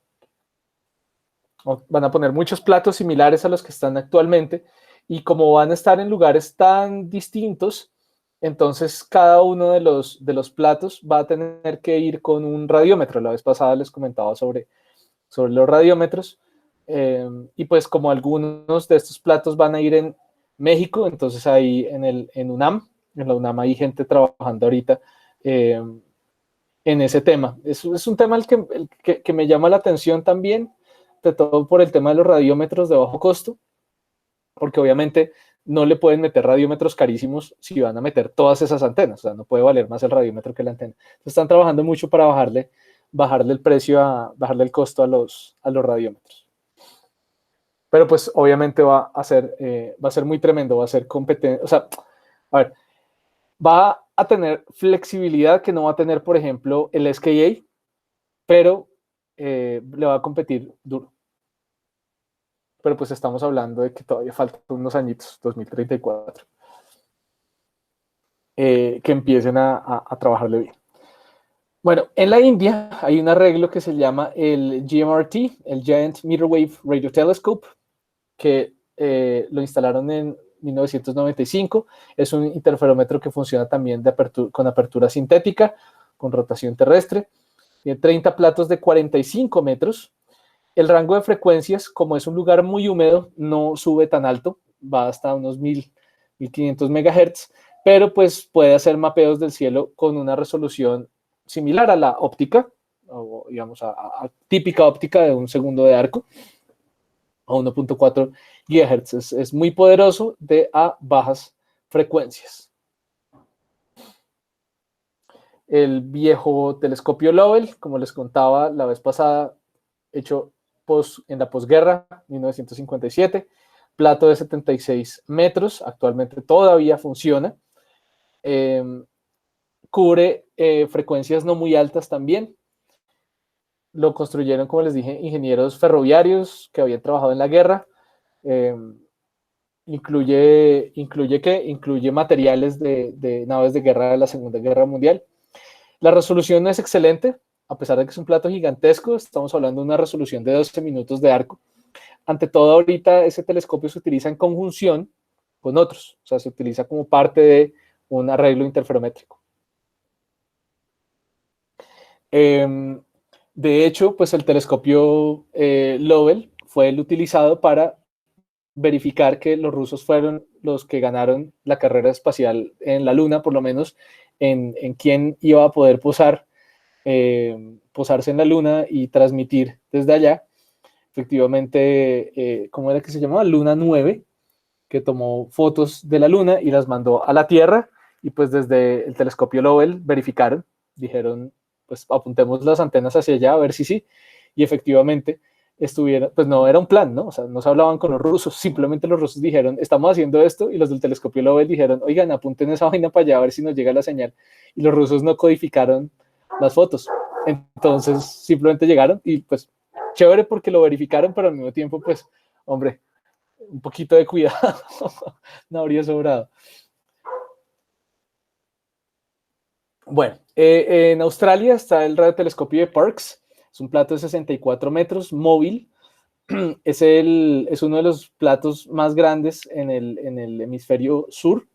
Van a poner muchos platos similares a los que están actualmente y como van a estar en lugares tan distintos, entonces cada uno de los platos va a tener que ir con un radiómetro. La vez pasada les comentaba sobre los radiómetros, y pues como algunos de estos platos van a ir en México, entonces ahí en la UNAM hay gente trabajando ahorita en ese tema. Es un tema que me llama la atención también, de todo por el tema de los radiómetros de bajo costo, porque obviamente no le pueden meter radiómetros carísimos si van a meter todas esas antenas. O sea, no puede valer más el radiómetro que la antena. Entonces están trabajando mucho para bajarle el precio, bajarle el costo a los radiómetros. Pero pues obviamente va a ser muy tremendo, va a ser competente. O sea, a ver, va a tener flexibilidad que no va a tener, por ejemplo, el SKA, pero le va a competir duro. Pero pues estamos hablando de que todavía faltan unos añitos, 2034, que empiecen a trabajarle bien. Bueno, en la India hay un arreglo que se llama el GMRT, el Giant Meter Wave Radio Telescope, que lo instalaron en 1995. Es un interferómetro que funciona también con apertura sintética, con rotación terrestre. Tiene 30 platos de 45 metros. El rango de frecuencias, como es un lugar muy húmedo, no sube tan alto, va hasta unos 1500 megahertz, pero pues puede hacer mapeos del cielo con una resolución similar a la óptica, o digamos a típica óptica de un segundo de arco, a 1.4 GHz. Es muy poderoso a bajas frecuencias. El viejo telescopio Lovell, como les contaba la vez pasada, hecho en la posguerra, 1957, plato de 76 metros, actualmente todavía funciona. Cubre frecuencias no muy altas también. Lo construyeron, como les dije, ingenieros ferroviarios que habían trabajado en la guerra. Incluye materiales de naves de guerra de la Segunda Guerra Mundial. La resolución no es excelente, a pesar de que es un plato gigantesco. Estamos hablando de una resolución de 12 minutos de arco. Ante todo, ahorita ese telescopio se utiliza en conjunción con otros, o sea, se utiliza como parte de un arreglo interferométrico. De hecho, pues el telescopio Lovell fue el utilizado para verificar que los rusos fueron los que ganaron la carrera espacial en la Luna, por lo menos en quién iba a poder posarse en la Luna y transmitir desde allá. Efectivamente, ¿cómo era que se llamaba? Luna 9, que tomó fotos de la Luna y las mandó a la Tierra, y pues desde el telescopio Lovell verificaron, dijeron, pues apuntemos las antenas hacia allá a ver si sí, y efectivamente estuvieron, pues no era un plan, ¿no? O sea, no se hablaban con los rusos, simplemente los rusos dijeron, estamos haciendo esto, y los del telescopio Lovell dijeron, oigan, apunten esa vaina para allá a ver si nos llega la señal, y los rusos no codificaron las fotos, entonces simplemente llegaron y pues chévere porque lo verificaron, pero al mismo tiempo, pues, hombre, un poquito de cuidado no habría sobrado. Bueno, en Australia está el radiotelescopio de Parkes, es un plato de 64 metros, móvil, es uno de los platos más grandes en el hemisferio sur.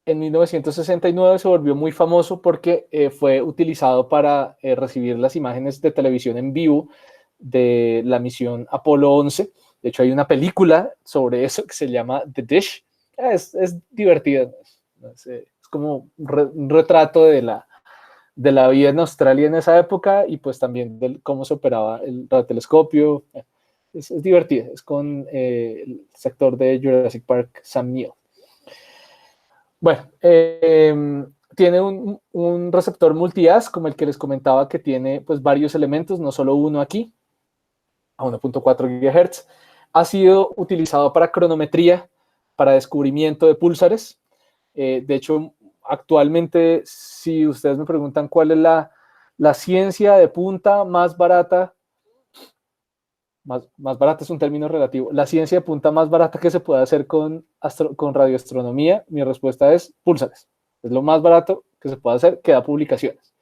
En 1969 se volvió muy famoso porque fue utilizado para recibir las imágenes de televisión en vivo de la misión Apolo 11. De hecho, hay una película sobre eso que se llama The Dish. Es divertida. Es como un retrato de la vida en Australia en esa época y pues también de cómo se operaba el radiotelescopio. Es divertida. Es con el sector de Jurassic Park, Sam Neill. Bueno, tiene un receptor multi-as, como el que les comentaba, que tiene pues varios elementos, no solo uno aquí, a 1.4 GHz. Ha sido utilizado para cronometría, para descubrimiento de púlsares. De hecho, actualmente, si ustedes me preguntan cuál es la ciencia de punta más barata, más barata es un término relativo, la ciencia de punta más barata que se puede hacer con radioastronomía, mi respuesta es púlsares. Es lo más barato que se puede hacer, que da publicaciones.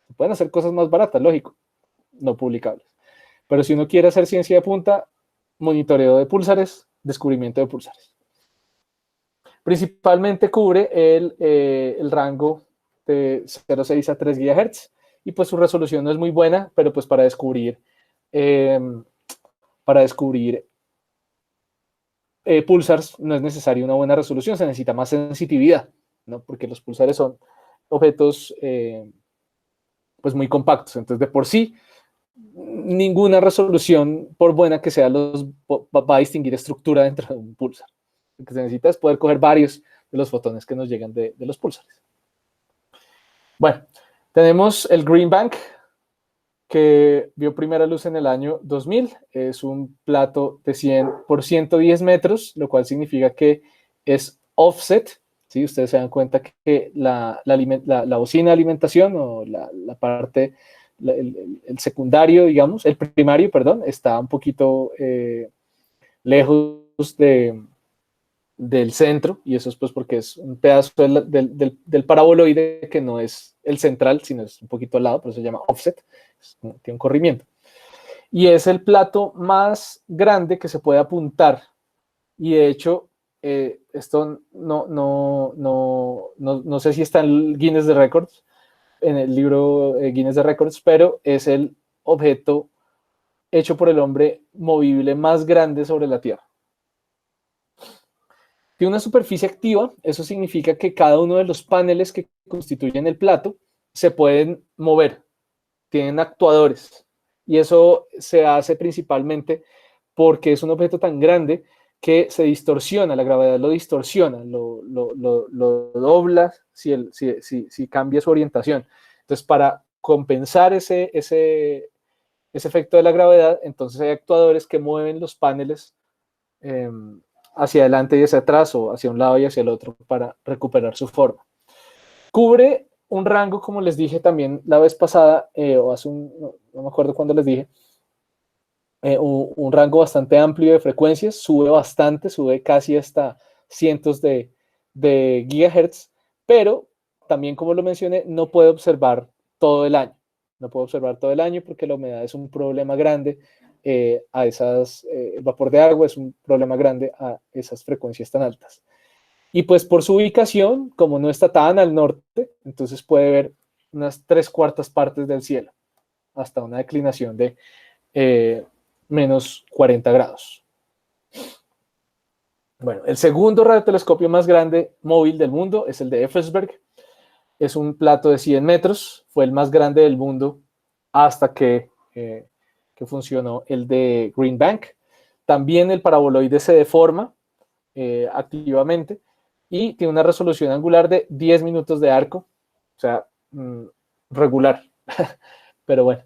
Se pueden hacer cosas más baratas, lógico, no publicables. Pero si uno quiere hacer ciencia de punta, monitoreo de púlsares, descubrimiento de púlsares. Principalmente cubre el rango de 0,6 a 3 GHz y pues su resolución no es muy buena, pero pues para descubrir pulsars no es necesaria una buena resolución, se necesita más sensitividad, ¿no? Porque los pulsares son objetos pues muy compactos, entonces de por sí ninguna resolución, por buena que sea, va a distinguir estructura dentro de un pulsar. Lo que se necesita es poder coger varios de los fotones que nos llegan de los pulsares. Bueno, tenemos el Green Bank, que vio primera luz en el año 2000. Es un plato de 100 por 110 metros, lo cual significa que es offset. ¿Sí? Ustedes se dan cuenta que la bocina de alimentación o la parte, el secundario, digamos, el primario, perdón, está un poquito lejos del centro, y eso es pues porque es un pedazo del paraboloide que no es el central, sino es un poquito al lado, por eso se llama offset, tiene un corrimiento. Y es el plato más grande que se puede apuntar, y de hecho, esto no sé si está en el Guinness de Records, en el libro Guinness de Records, pero es el objeto hecho por el hombre movible más grande sobre la Tierra. Tiene una superficie activa, eso significa que cada uno de los paneles que constituyen el plato se pueden mover, tienen actuadores, y eso se hace principalmente porque es un objeto tan grande que se distorsiona, la gravedad lo distorsiona, lo dobla si cambia su orientación. Entonces, para compensar ese efecto de la gravedad, entonces hay actuadores que mueven los paneles hacia adelante y hacia atrás, o hacia un lado y hacia el otro, para recuperar su forma. Cubre un rango, como les dije también la vez pasada, o hace no me acuerdo cuándo les dije, un rango bastante amplio de frecuencias, sube bastante, sube casi hasta cientos de gigahertz, pero también, como lo mencioné, no puede observar todo el año. No puede observar todo el año porque la humedad es un problema grande el vapor de agua es un problema grande a esas frecuencias tan altas. Y pues por su ubicación, como no está tan al norte, entonces puede ver unas 3/4 partes del cielo, hasta una declinación de menos 40 grados. Bueno, el segundo radiotelescopio más grande móvil del mundo es el de Effelsberg. Es un plato de 100 metros, fue el más grande del mundo hasta que funcionó el de Green Bank. También el paraboloide se deforma activamente y tiene una resolución angular de 10 minutos de arco, o sea, regular, pero bueno.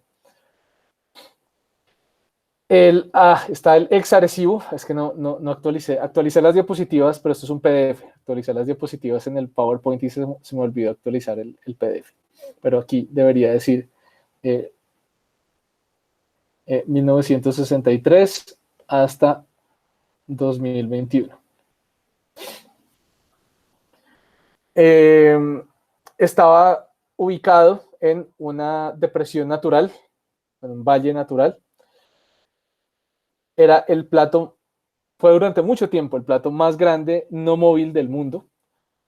Está el ex Arecibo, es que no actualicé las diapositivas, pero esto es un PDF, actualicé las diapositivas en el PowerPoint y se me olvidó actualizar el PDF, pero aquí debería decir 1963 hasta 2021. Estaba ubicado en una depresión natural, en un valle natural. Era el plato, fue durante mucho tiempo el plato más grande no móvil del mundo.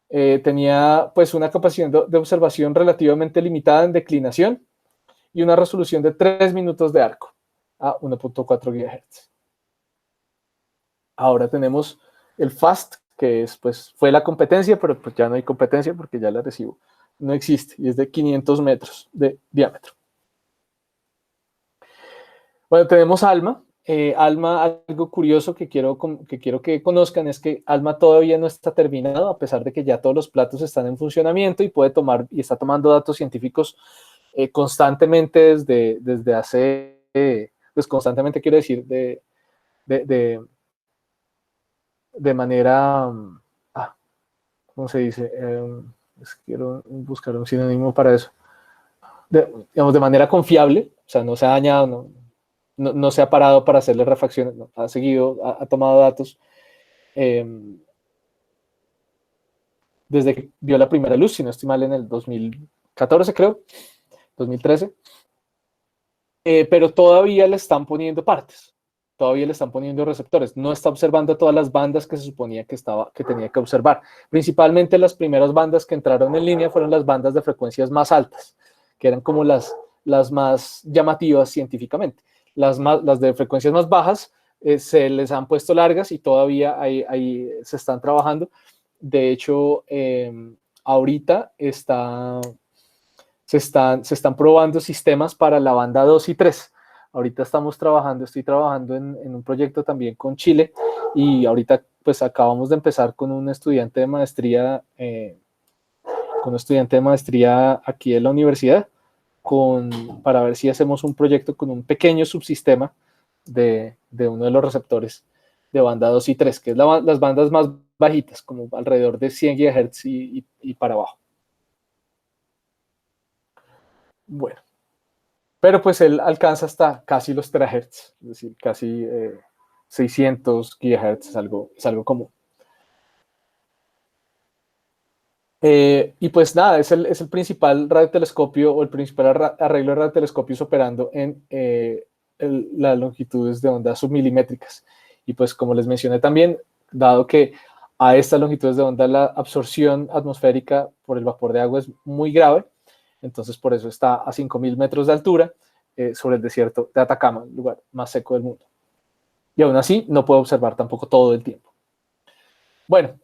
Tenía pues una capacidad de observación relativamente limitada en declinación y una resolución de 3 minutos de arco a 1.4 GHz. Ahora tenemos el FAST, que es, pues, fue la competencia, pero pues ya no hay competencia porque ya la Arecibo no existe y es de 500 metros de diámetro. Bueno, tenemos ALMA. ALMA, algo curioso que quiero que conozcan es que ALMA todavía no está terminado, a pesar de que ya todos los platos están en funcionamiento y está tomando datos científicos constantemente desde hace, pues constantemente quiero decir de manera, ¿cómo se dice? Quiero buscar un sinónimo para eso. Digamos, de manera confiable, o sea, no se ha dañado, no se ha parado para hacerle refacciones, no, ha seguido, ha tomado datos desde que vio la primera luz, si no estoy mal, en el 2014, creo, 2013, pero todavía le están poniendo partes, todavía le están poniendo receptores, no está observando todas las bandas que se suponía que tenía que observar. Principalmente las primeras bandas que entraron en línea fueron las bandas de frecuencias más altas, que eran como las más llamativas científicamente. Las de frecuencias más bajas se les han puesto largas y todavía ahí se están trabajando. De hecho, ahorita se están probando sistemas para la banda 2 y 3. Ahorita estoy trabajando en un proyecto también con Chile y ahorita pues acabamos de empezar con un estudiante de maestría, aquí en la universidad, para ver si hacemos un proyecto con un pequeño subsistema de uno de los receptores de banda 2 y 3, que es las bandas más bajitas, como alrededor de 100 GHz y para abajo. Bueno, pero pues él alcanza hasta casi los terahertz, es decir, casi 600 GHz, es algo común. Y pues nada, es el principal radiotelescopio o el principal arreglo de radiotelescopios operando en las longitudes de onda submilimétricas. Y pues como les mencioné también, dado que a estas longitudes de onda la absorción atmosférica por el vapor de agua es muy grave, entonces por eso está a 5.000 metros de altura sobre el desierto de Atacama, el lugar más seco del mundo. Y aún así no puede observar tampoco todo el tiempo. Bueno,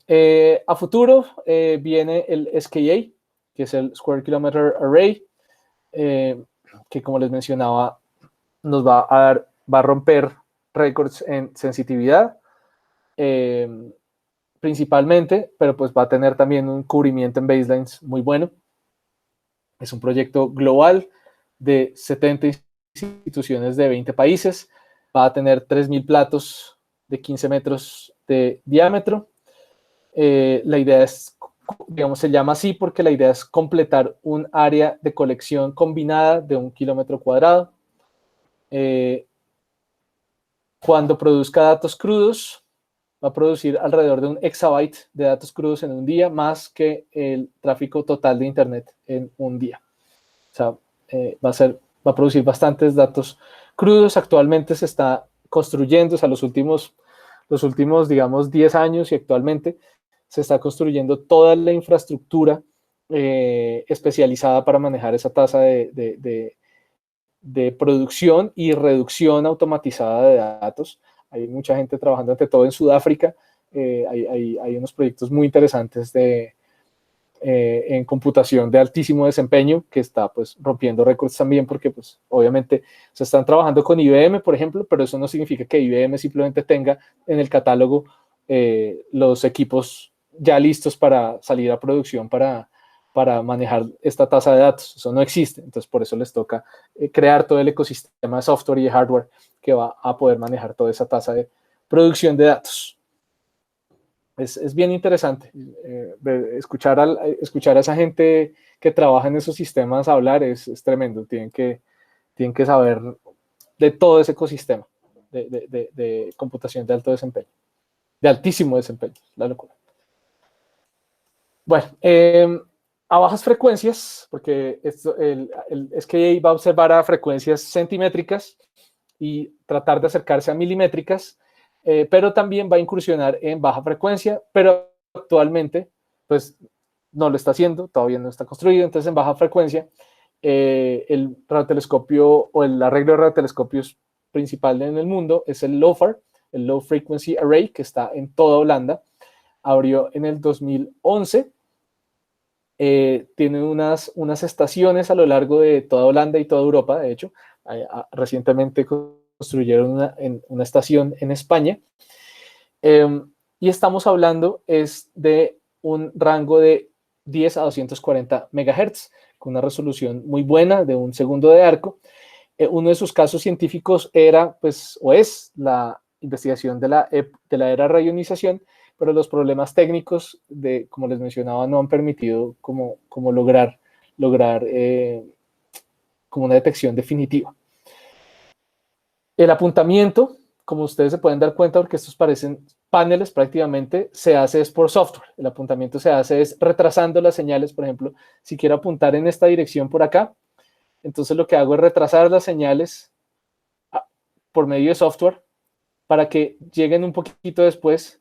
a futuro viene el SKA, que es el Square Kilometer Array, que como les mencionaba, nos va a romper récords en sensitividad, principalmente, pero pues va a tener también un cubrimiento en baselines muy bueno. Es un proyecto global de 70 instituciones de 20 países. Va a tener 3.000 platos de 15 metros de diámetro. La idea es, digamos, se llama así porque la idea es completar un área de colección combinada de 1 kilómetro cuadrado. Cuando produzca datos crudos, va a producir alrededor de 1 exabyte de datos crudos en un día, más que el tráfico total de Internet en un día. O sea, va a producir bastantes datos crudos. Actualmente se está construyendo, o sea, los últimos, digamos, 10 años y actualmente se está construyendo toda la infraestructura especializada para manejar esa tasa de producción y reducción automatizada de datos. Hay mucha gente trabajando, ante todo en Sudáfrica. Hay unos proyectos muy interesantes en computación de altísimo desempeño que está pues rompiendo récords también, porque pues obviamente se están trabajando con IBM, por ejemplo, pero eso no significa que IBM simplemente tenga en el catálogo los equipos ya listos para salir a producción para manejar esta tasa de datos. Eso no existe, entonces por eso les toca crear todo el ecosistema de software y de hardware que va a poder manejar toda esa tasa de producción de datos. Es bien interesante escuchar a esa gente que trabaja en esos sistemas hablar, es tremendo. Tienen que saber de todo ese ecosistema de computación de alto desempeño, de altísimo desempeño, la locura. Bueno, a bajas frecuencias, porque el SKA va a observar a frecuencias centimétricas y tratar de acercarse a milimétricas, pero también va a incursionar en baja frecuencia, pero actualmente pues no lo está haciendo, todavía no está construido. Entonces en baja frecuencia el radiotelescopio o el arreglo de radiotelescopios principal en el mundo es el LOFAR, el Low Frequency Array, que está en toda Holanda. Abrió en el 2011. Tiene unas estaciones a lo largo de toda Holanda y toda Europa. De hecho, recientemente construyeron una estación en España, y estamos hablando es de un rango de 10 a 240 MHz, con una resolución muy buena de un segundo de arco. Uno de sus casos científicos era, pues, o es la investigación de la era rayonización, pero los problemas técnicos, como les mencionaba, no han permitido como lograr como una detección definitiva. El apuntamiento, como ustedes se pueden dar cuenta, porque estos parecen paneles prácticamente, se hace es por software. El apuntamiento se hace es retrasando las señales. Por ejemplo, si quiero apuntar en esta dirección por acá, entonces lo que hago es retrasar las señales por medio de software para que lleguen un poquito después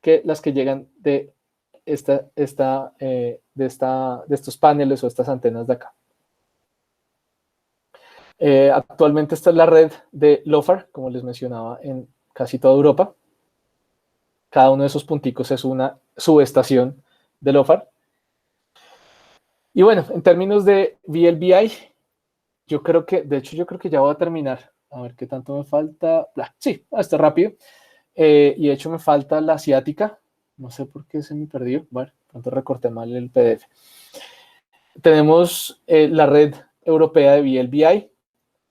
que las que llegan de estos paneles o estas antenas de acá. Actualmente esta es la red de LOFAR, como les mencionaba, en casi toda Europa. Cada uno de esos punticos es una subestación de LOFAR. Y bueno, en términos de VLBI, yo creo que ya voy a terminar. A ver qué tanto me falta. Sí, está rápido. Y de hecho me falta la asiática. No sé por qué se me perdió. Bueno, pronto recorté mal el PDF. Tenemos la red europea de VLBI,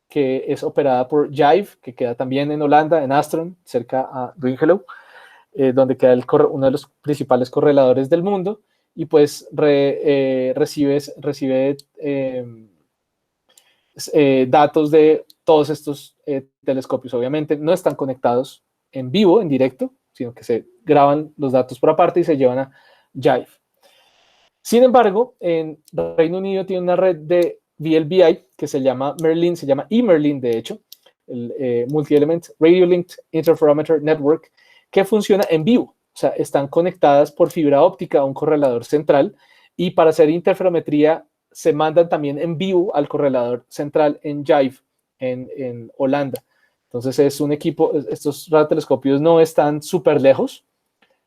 que es operada por Jive, que queda también en Holanda, en Astron, cerca a Dwingelo, donde queda uno de los principales correladores del mundo, y pues recibe datos de todos estos telescopios. Obviamente no están conectados en vivo, en directo, sino que se graban los datos por aparte y se llevan a Jive. Sin embargo, en Reino Unido tiene una red de VLBI que se llama Merlin, se llama eMerlin, de hecho, el Multi-Element Radio Linked Interferometer Network, que funciona en vivo. O sea, están conectadas por fibra óptica a un correlador central, y para hacer interferometría se mandan también en vivo al correlador central en Jive, en Holanda. Entonces es un equipo, estos radiotelescopios no están súper lejos,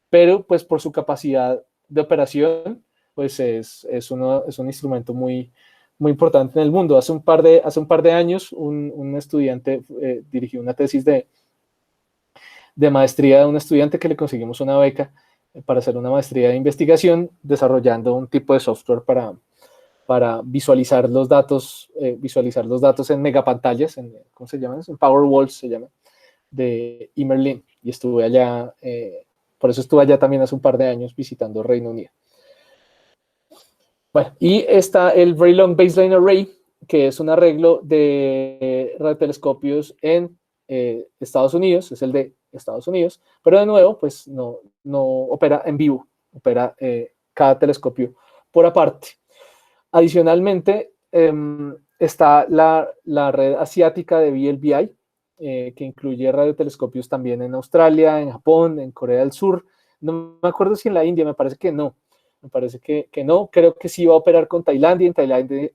pero pues por su capacidad de operación, pues es un instrumento muy, muy importante en el mundo. Hace un par de años un estudiante dirigió una tesis de maestría de un estudiante que le conseguimos una beca para hacer una maestría de investigación desarrollando un tipo de software para visualizar los datos en megapantallas, ¿cómo se llama? En Powerwalls se llama, de eMerlin. Y estuve allá, por eso estuve allá también hace un par de años visitando Reino Unido. Bueno, y está el Very Long Baseline Array, que es un arreglo de radiotelescopios en Estados Unidos, es el de Estados Unidos, pero de nuevo, pues no opera en vivo, opera cada telescopio por aparte. Adicionalmente, está la red asiática de VLBI, que incluye radiotelescopios también en Australia, en Japón, en Corea del Sur. No me acuerdo si en la India, me parece que no. Me parece que no. Creo que sí va a operar con Tailandia.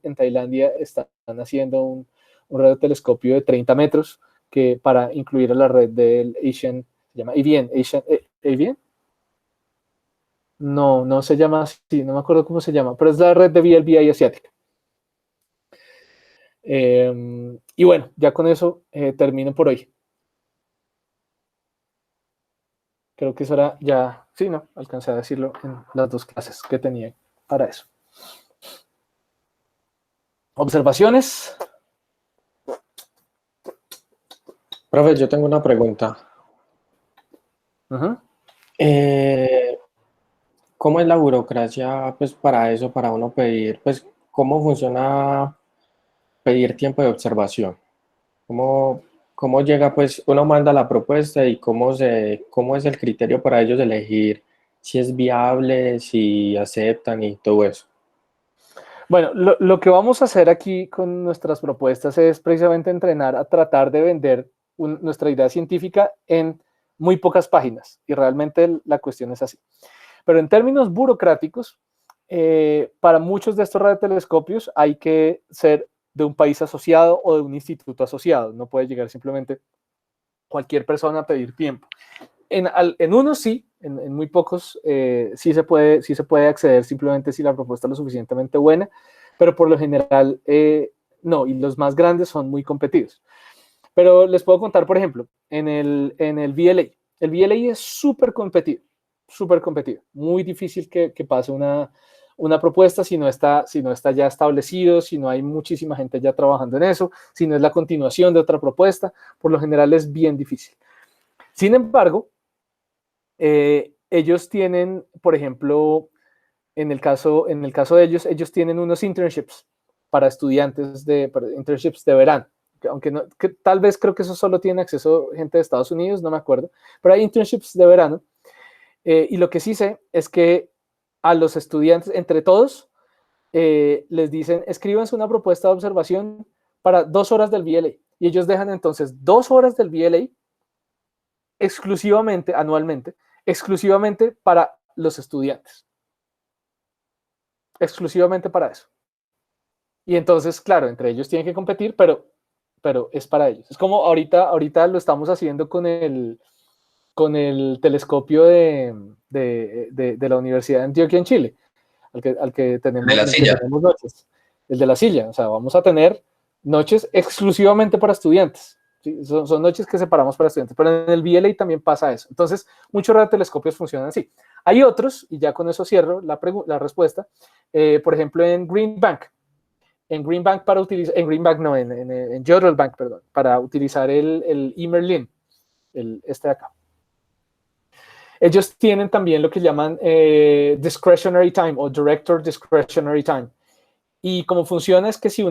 En Tailandia están haciendo un radiotelescopio de 30 metros que para incluir a la red del Asian, se llama AVN, AVN. No, no se llama así, no me acuerdo cómo se llama, pero es la red de VLBI asiática. Y bueno, ya con eso termino por hoy. Creo que eso era ya, sí, no, alcancé a decirlo en las 2 clases que tenía para eso. Observaciones. Profe, yo tengo una pregunta. Uh-huh. ¿Cómo es la burocracia, pues, para eso, para uno pedir, pues, cómo funciona pedir tiempo de observación? ¿Cómo llega, pues, uno manda la propuesta y cómo es el criterio para ellos elegir si es viable, si aceptan y todo eso? Bueno, lo que vamos a hacer aquí con nuestras propuestas es precisamente entrenar a tratar de vender nuestra idea científica en muy pocas páginas, y realmente la cuestión es así. Pero en términos burocráticos, para muchos de estos radiotelescopios hay que ser de un país asociado o de un instituto asociado. No puede llegar simplemente cualquier persona a pedir tiempo. En unos sí, en muy pocos sí se puede acceder simplemente si la propuesta es lo suficientemente buena, pero por lo general no, y los más grandes son muy competidos. Pero les puedo contar, por ejemplo, en el VLA. El VLA es súper competido, muy difícil que pase una propuesta si no está ya establecido, si no hay muchísima gente ya trabajando en eso, si no es la continuación de otra propuesta, por lo general es bien difícil. Sin embargo, ellos tienen, por ejemplo, en el caso de ellos tienen unos internships para estudiantes internships de verano, aunque no, que tal vez creo que eso solo tiene acceso gente de Estados Unidos, no me acuerdo, pero hay internships de verano, y lo que sí sé es que a los estudiantes, entre todos, les dicen, escríbanse una propuesta de observación para 2 horas del VLA, y ellos dejan entonces 2 horas del VLA exclusivamente, anualmente, exclusivamente para los estudiantes. Exclusivamente para eso. Y entonces, claro, entre ellos tienen que competir, pero es para ellos. Es como ahorita lo estamos haciendo con el telescopio de la Universidad de Antioquia en Chile, al que tenemos, De la silla. que tenemos noches. El de la silla. O sea, vamos a tener noches exclusivamente para estudiantes. ¿Sí? Son noches que separamos para estudiantes, pero en el VLA también pasa eso. Entonces, muchos radiotelescopios funcionan así. Hay otros, y ya con eso cierro la respuesta, por ejemplo, en Green Bank. En Green Bank en Jodrell Bank, perdón, para utilizar el eMerlin, este de acá. Ellos tienen también lo que llaman discretionary time o director discretionary time. Y cómo funciona es que si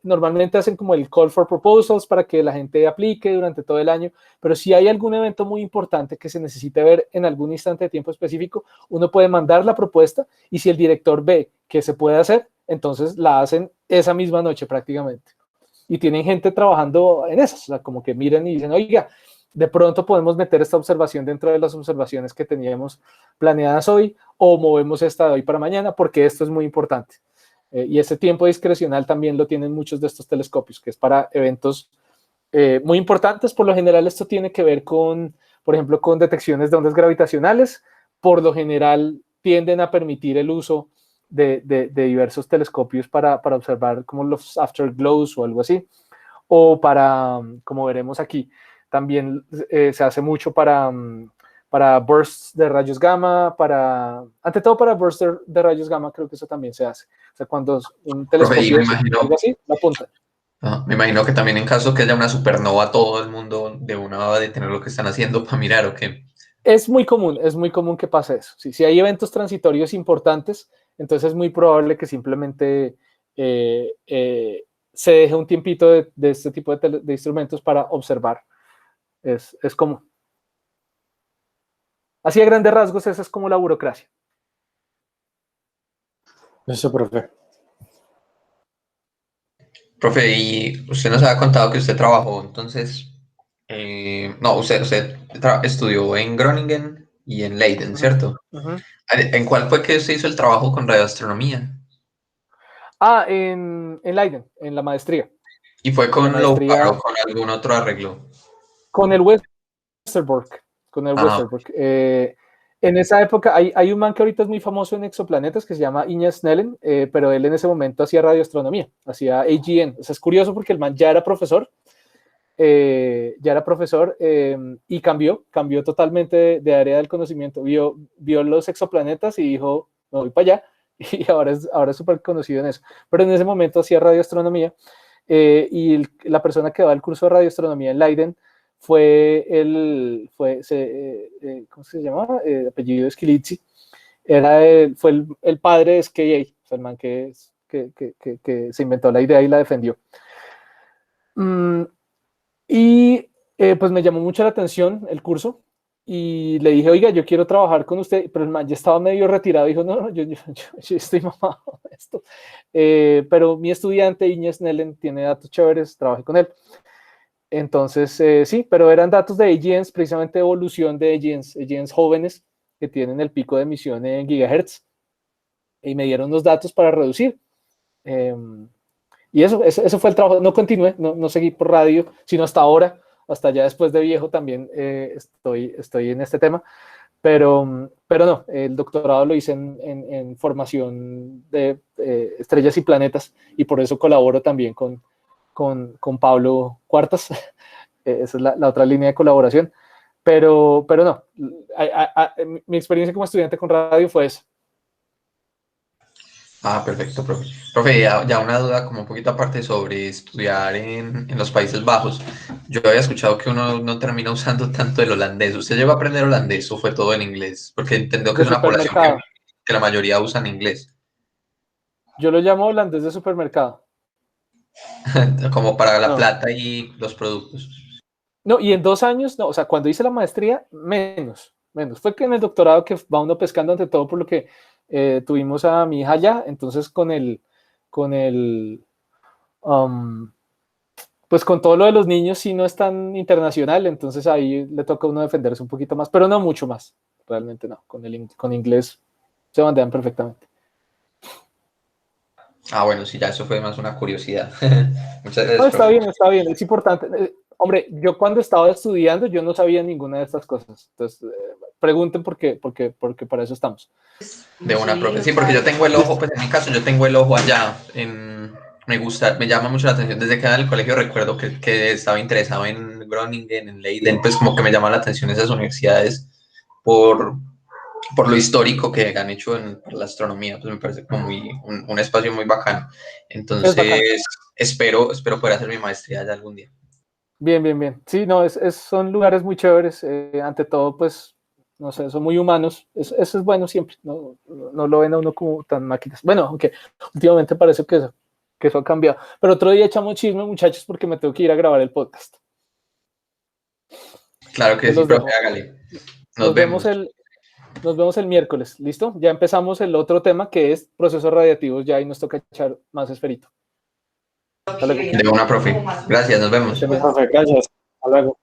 normalmente hacen como el call for proposals para que la gente aplique durante todo el año, pero si hay algún evento muy importante que se necesite ver en algún instante de tiempo específico, uno puede mandar la propuesta y si el director ve que se puede hacer, entonces la hacen esa misma noche prácticamente. Y tienen gente trabajando en eso, o sea, como que miran y dicen, oiga, de pronto podemos meter esta observación dentro de las observaciones que teníamos planeadas hoy o movemos esta de hoy para mañana porque esto es muy importante. Y ese tiempo discrecional también lo tienen muchos de estos telescopios, que es para eventos muy importantes. Por lo general esto tiene que ver con, por ejemplo, con detecciones de ondas gravitacionales. Por lo general tienden a permitir el uso de diversos telescopios para observar como los afterglows o algo así. O para, como veremos aquí, también se hace mucho para bursts de rayos gamma, ante todo para bursts de rayos gamma, creo que eso también se hace. O sea, cuando un telescopio o algo así, la apunta. Me imagino que también en caso que haya una supernova, todo el mundo de una va a detener lo que están haciendo para mirar o qué. Es muy común que pase eso. Si hay eventos transitorios importantes, entonces es muy probable que simplemente se deje un tiempito de este tipo de instrumentos para observar. Es común. Así a grandes rasgos, esa es como la burocracia. Eso, profe. Profe, y usted nos había contado que usted trabajó, entonces, no, usted estudió en Groningen y en Leiden, ¿cierto? Ujú. ¿En cuál fue que usted hizo el trabajo con radioastronomía? En Leiden, en la maestría. ¿Y fue En la con LOPAR maestría o con algún otro arreglo? con el Westerbork. Con el Ah, Westerbork. En esa época hay un man que ahorita es muy famoso en exoplanetas que se llama Iñas Snellen, pero él en ese momento hacía radioastronomía, hacía AGN. O sea, es curioso porque el man ya era profesor, y cambió totalmente de área del conocimiento. Vio los exoplanetas y dijo, me voy para allá, y ahora es súper conocido en eso. Pero en ese momento hacía radioastronomía, la persona que daba el curso de radioastronomía en Leiden ¿cómo se llamaba? Apellido Skilizzi. Fue el padre de SKA, o sea, el man que se inventó la idea y la defendió. Pues me llamó mucho la atención el curso y le dije, oiga, yo quiero trabajar con usted, pero el man ya estaba medio retirado, dijo, no, yo estoy mamado de esto. Pero mi estudiante, Iñez Nellen, tiene datos chéveres, trabajé con él. Entonces, sí, pero eran datos de AGNs, precisamente evolución de AGNs jóvenes que tienen el pico de emisión en gigahertz, y me dieron los datos para reducir. Y eso fue el trabajo. No continué, no seguí por radio, sino hasta ahora, hasta ya después de viejo también estoy en este tema. Pero no, el doctorado lo hice en formación de estrellas y planetas, y por eso colaboro también con Pablo Cuartas. Esa es la otra línea de colaboración. Pero no, mi experiencia como estudiante con radio fue esa. Ah, perfecto, profe. Profe, ya una duda como un poquito aparte sobre estudiar en los Países Bajos. Yo había escuchado que uno no termina usando tanto el holandés. ¿Usted llegó a aprender holandés o fue todo en inglés? Porque entiendo que De es una población supermercado. que la mayoría usan inglés, Yo lo llamo holandés de supermercado. como para la No, plata y los productos. no, y en 2 años, no, o sea, cuando hice la maestría, menos. Fue que en el doctorado que va uno pescando ante todo por lo que tuvimos a mi hija allá, entonces con el, um, pues con todo lo de los niños sí no es tan internacional, entonces ahí le toca a uno defenderse un poquito más, pero no mucho más, realmente no, con inglés se bandean perfectamente. Ah, bueno, sí, ya eso fue más una curiosidad. Muchas No, gracias, profe. está bien, es importante. Hombre, yo cuando estaba estudiando, yo no sabía ninguna de estas cosas. Entonces, pregunten porque para eso estamos. De una, profe. Sí, porque yo tengo el ojo, pues en mi caso, yo tengo el ojo allá. Me gusta, me llama mucho la atención. Desde que era en el colegio recuerdo que estaba interesado en Groningen, en Leiden, pues como que me llaman la atención esas universidades por, por lo histórico que han hecho para la astronomía. Pues me parece como un espacio muy bacano. Es bacano. Entonces, espero poder hacer mi maestría allá algún día. Bien, bien, bien. Sí, no, son lugares muy chéveres. Ante todo, pues, no sé, son muy humanos. Eso es bueno siempre. No lo ven a uno como tan máquinas. Bueno, aunque últimamente parece que eso ha cambiado. Pero otro día echamos chisme, muchachos, porque me tengo que ir a grabar el podcast. Claro que Entonces sí, los profe, dejo. hágale. Nos Nos vemos vemos. el, Nos vemos el miércoles, ¿listo? Ya empezamos el otro tema que es procesos radiactivos, ya ahí nos toca echar más esferito. Hasta luego. De una, profe. Gracias, nos Que vemos. esté bien. Profe, gracias. Hasta luego.